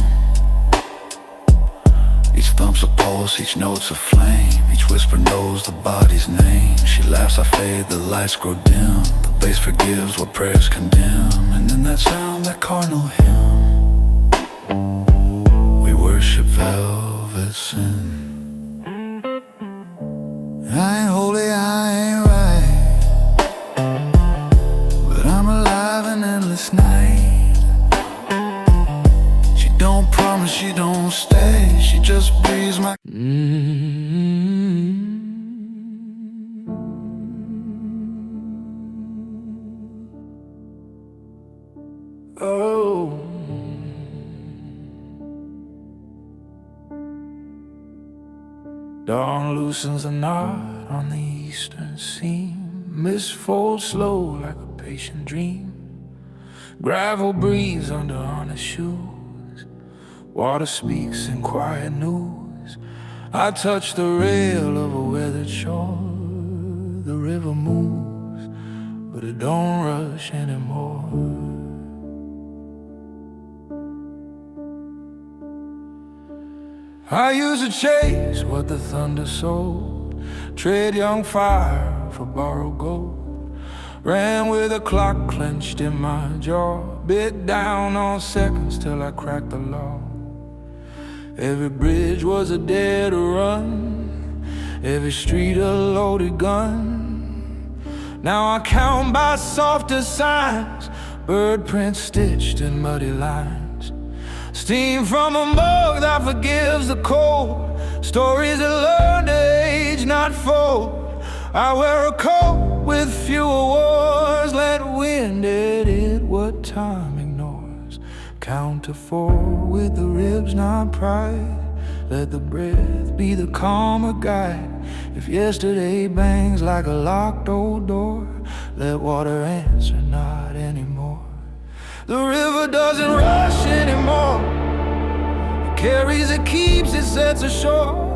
Each thump's a pulse, each note's a flame. Each whisper knows the body's name. She laughs, I fade, the lights grow dim. The bass forgives what prayers condemn. And in that sound, that cardinal hymn, we worship velvet sin. I ain't holy, I ain't right, but I'm alive an endless night. She don't promise, she don't stay, she just breathes my oh. Dawn loosens a knot on the eastern seam. Mist folds slow like a patient dream. Gravel breathes under honest shoes. Water speaks in quiet news. I touch the rail of a weathered shore. The river moves, but it don't rush anymore. I used to chase what the thunder sold, trade young fire for borrowed gold. Ran with a clock clenched in my jaw, bit down on seconds till I cracked the law. Every bridge was a dead run, every street a loaded gun. Now I count by softer signs, bird prints stitched in muddy lines. Steam from a mug that forgives the cold, stories that learn to age, not fold. I wear a coat with fewer wars, let wind edit what time ignores. Count to 4 with the ribs, not pride. Let the breath be the calmer guide. If yesterday bangs like a locked old door, let water answer, not anymore. The river doesn't rush anymore. It carries, it keeps, it sets ashore.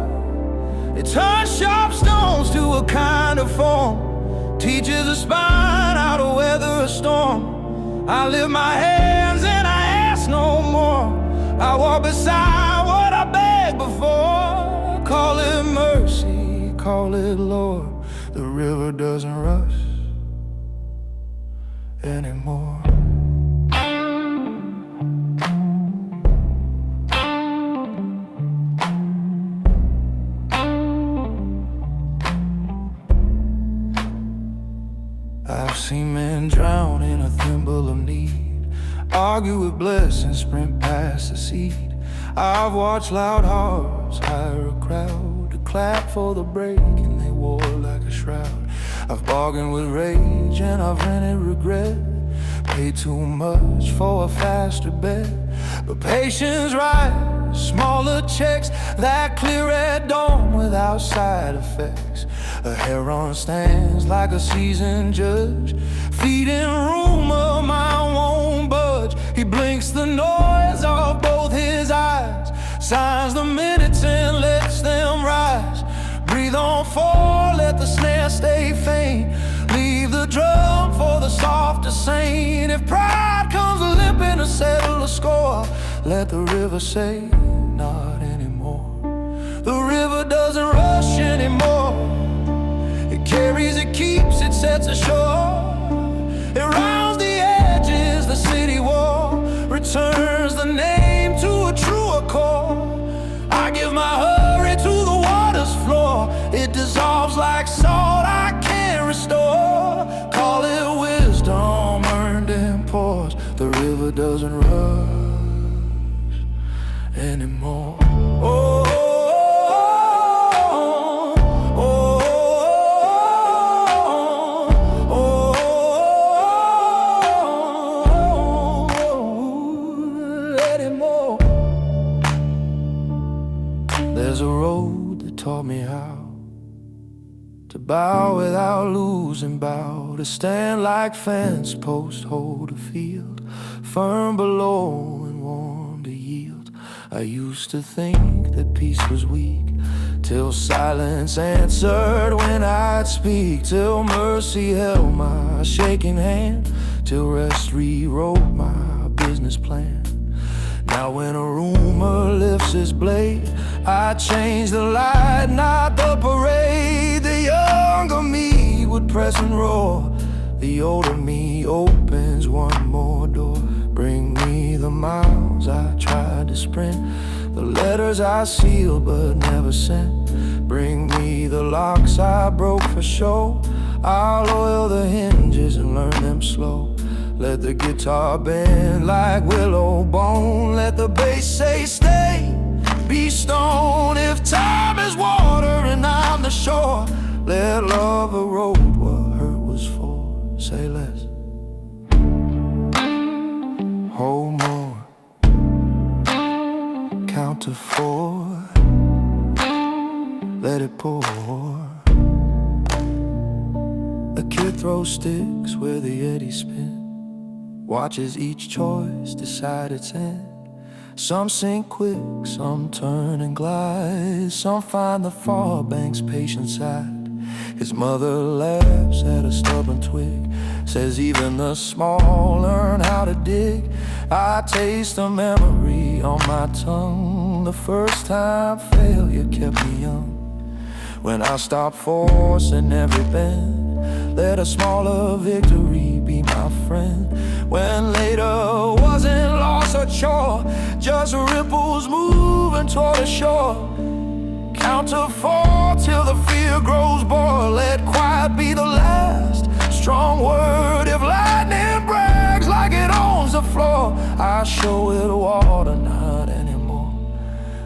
It turns sharp stones to a kind of form, teaches a spine how to weather a storm. I lift my hands and I ask no more. I walk beside what I begged before. Call it mercy, call it Lord. The river doesn't rush anymore. I've seen men drown in a thimble of need, argue with blessings, sprint past the seed. I've watched loud hearts hire a crowd to clap for the break, and they wore like a shroud. I've bargained with rage and I've rented regret, paid too much for a faster bet. But patience writes smaller checks that clear at dawn without side effects. A heron stands like a seasoned judge, feeding rumor, mine won't budge. He blinks the noise of both his eyes, signs the minutes and lets them rise. Breathe on four, let the snare stay faint, leave the drum for the softer saint. If pride comes limping to settle a score, let the river say, not anymore. The river doesn't rush anymore. It carries, it keeps, it sets ashore. It rounds the edges, the city wall, returns the name to a truer core. I give my hurry to the water's floor. It dissolves like salt I can't restore. Call it wisdom earned in pause. The river doesn't rush anymore. Oh, there's a road that taught me how to bow without losing bow, to stand like fence post, hold a field, firm below and warm to yield. I used to think that peace was weak, till silence answered when I'd speak, till mercy held my shaking hand, till rest rewrote my business plan. Now when a rumor lifts its blade, I change the light, not the parade. The younger me would press and roar, the older me opens one more door. Bring me the miles I tried to sprint, the letters I sealed but never sent. Bring me the locks I broke for show, I'll oil the hinges and learn them slow. Let the guitar bend like willow bone, let the bass say stay, be stone. If time is water and I'm the shore, let love erode what hurt was for. Say less, hold more, count to 4, let it pour. A kid throws sticks where the eddies spin, watches each choice decide its end. Some sink quick, some turn and glide, some find the far bank's patient side. His mother laughs at a stubborn twig, says even the small learn how to dig. I taste a memory on my tongue, the first time failure kept me young. When I stopped forcing every bend, let a smaller victory be my friend. When later wasn't loss or chore, just ripples moving toward the shore. Count to 4 till the fear grows bored. Let quiet be the last strong word. If lightning brags like it owns the floor, I show it water, not anymore.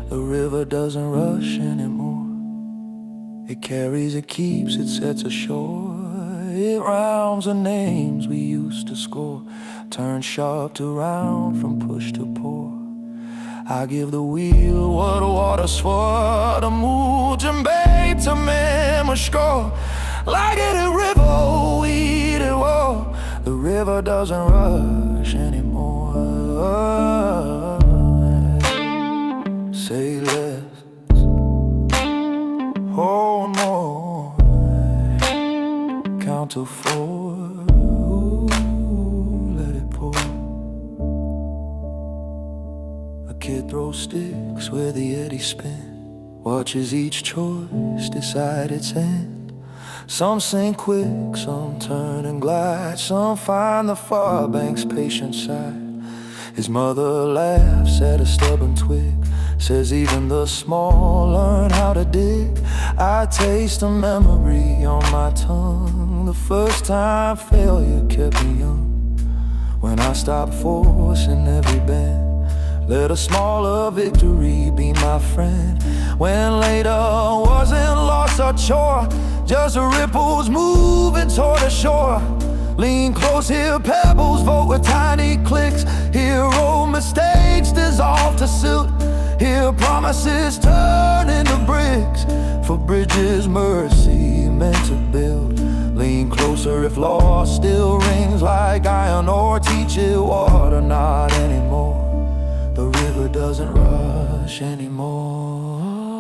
The river doesn't rush anymore. It carries, it keeps, it sets ashore. It rounds the names we used to score, turns sharp to round from push to pour. I give the wheel what water swore the mood and bait to me score. Like it a river, we the war. The river doesn't rush anymore. Say less, hold more. Count to 4. Ooh, let it pour. A kid throws sticks where the eddies spin, watches each choice decide its end. Some sink quick, some turn and glide, some find the far bank's patient side. His mother laughs at a stubborn twig, says even the small learn how to dig. I taste a memory on my tongue, the first time failure kept me young. When I stopped forcing every bend, let a smaller victory be my friend. When later wasn't loss or chore, just ripples moving toward the shore. Lean close, hear pebbles vote with tiny clicks. Hear old mistakes dissolve to silt. Hear promises turn into bricks. For bridges mercy meant to build. Lean closer if lost still rings like iron ore. Teach it water not anymore. The river doesn't rush anymore.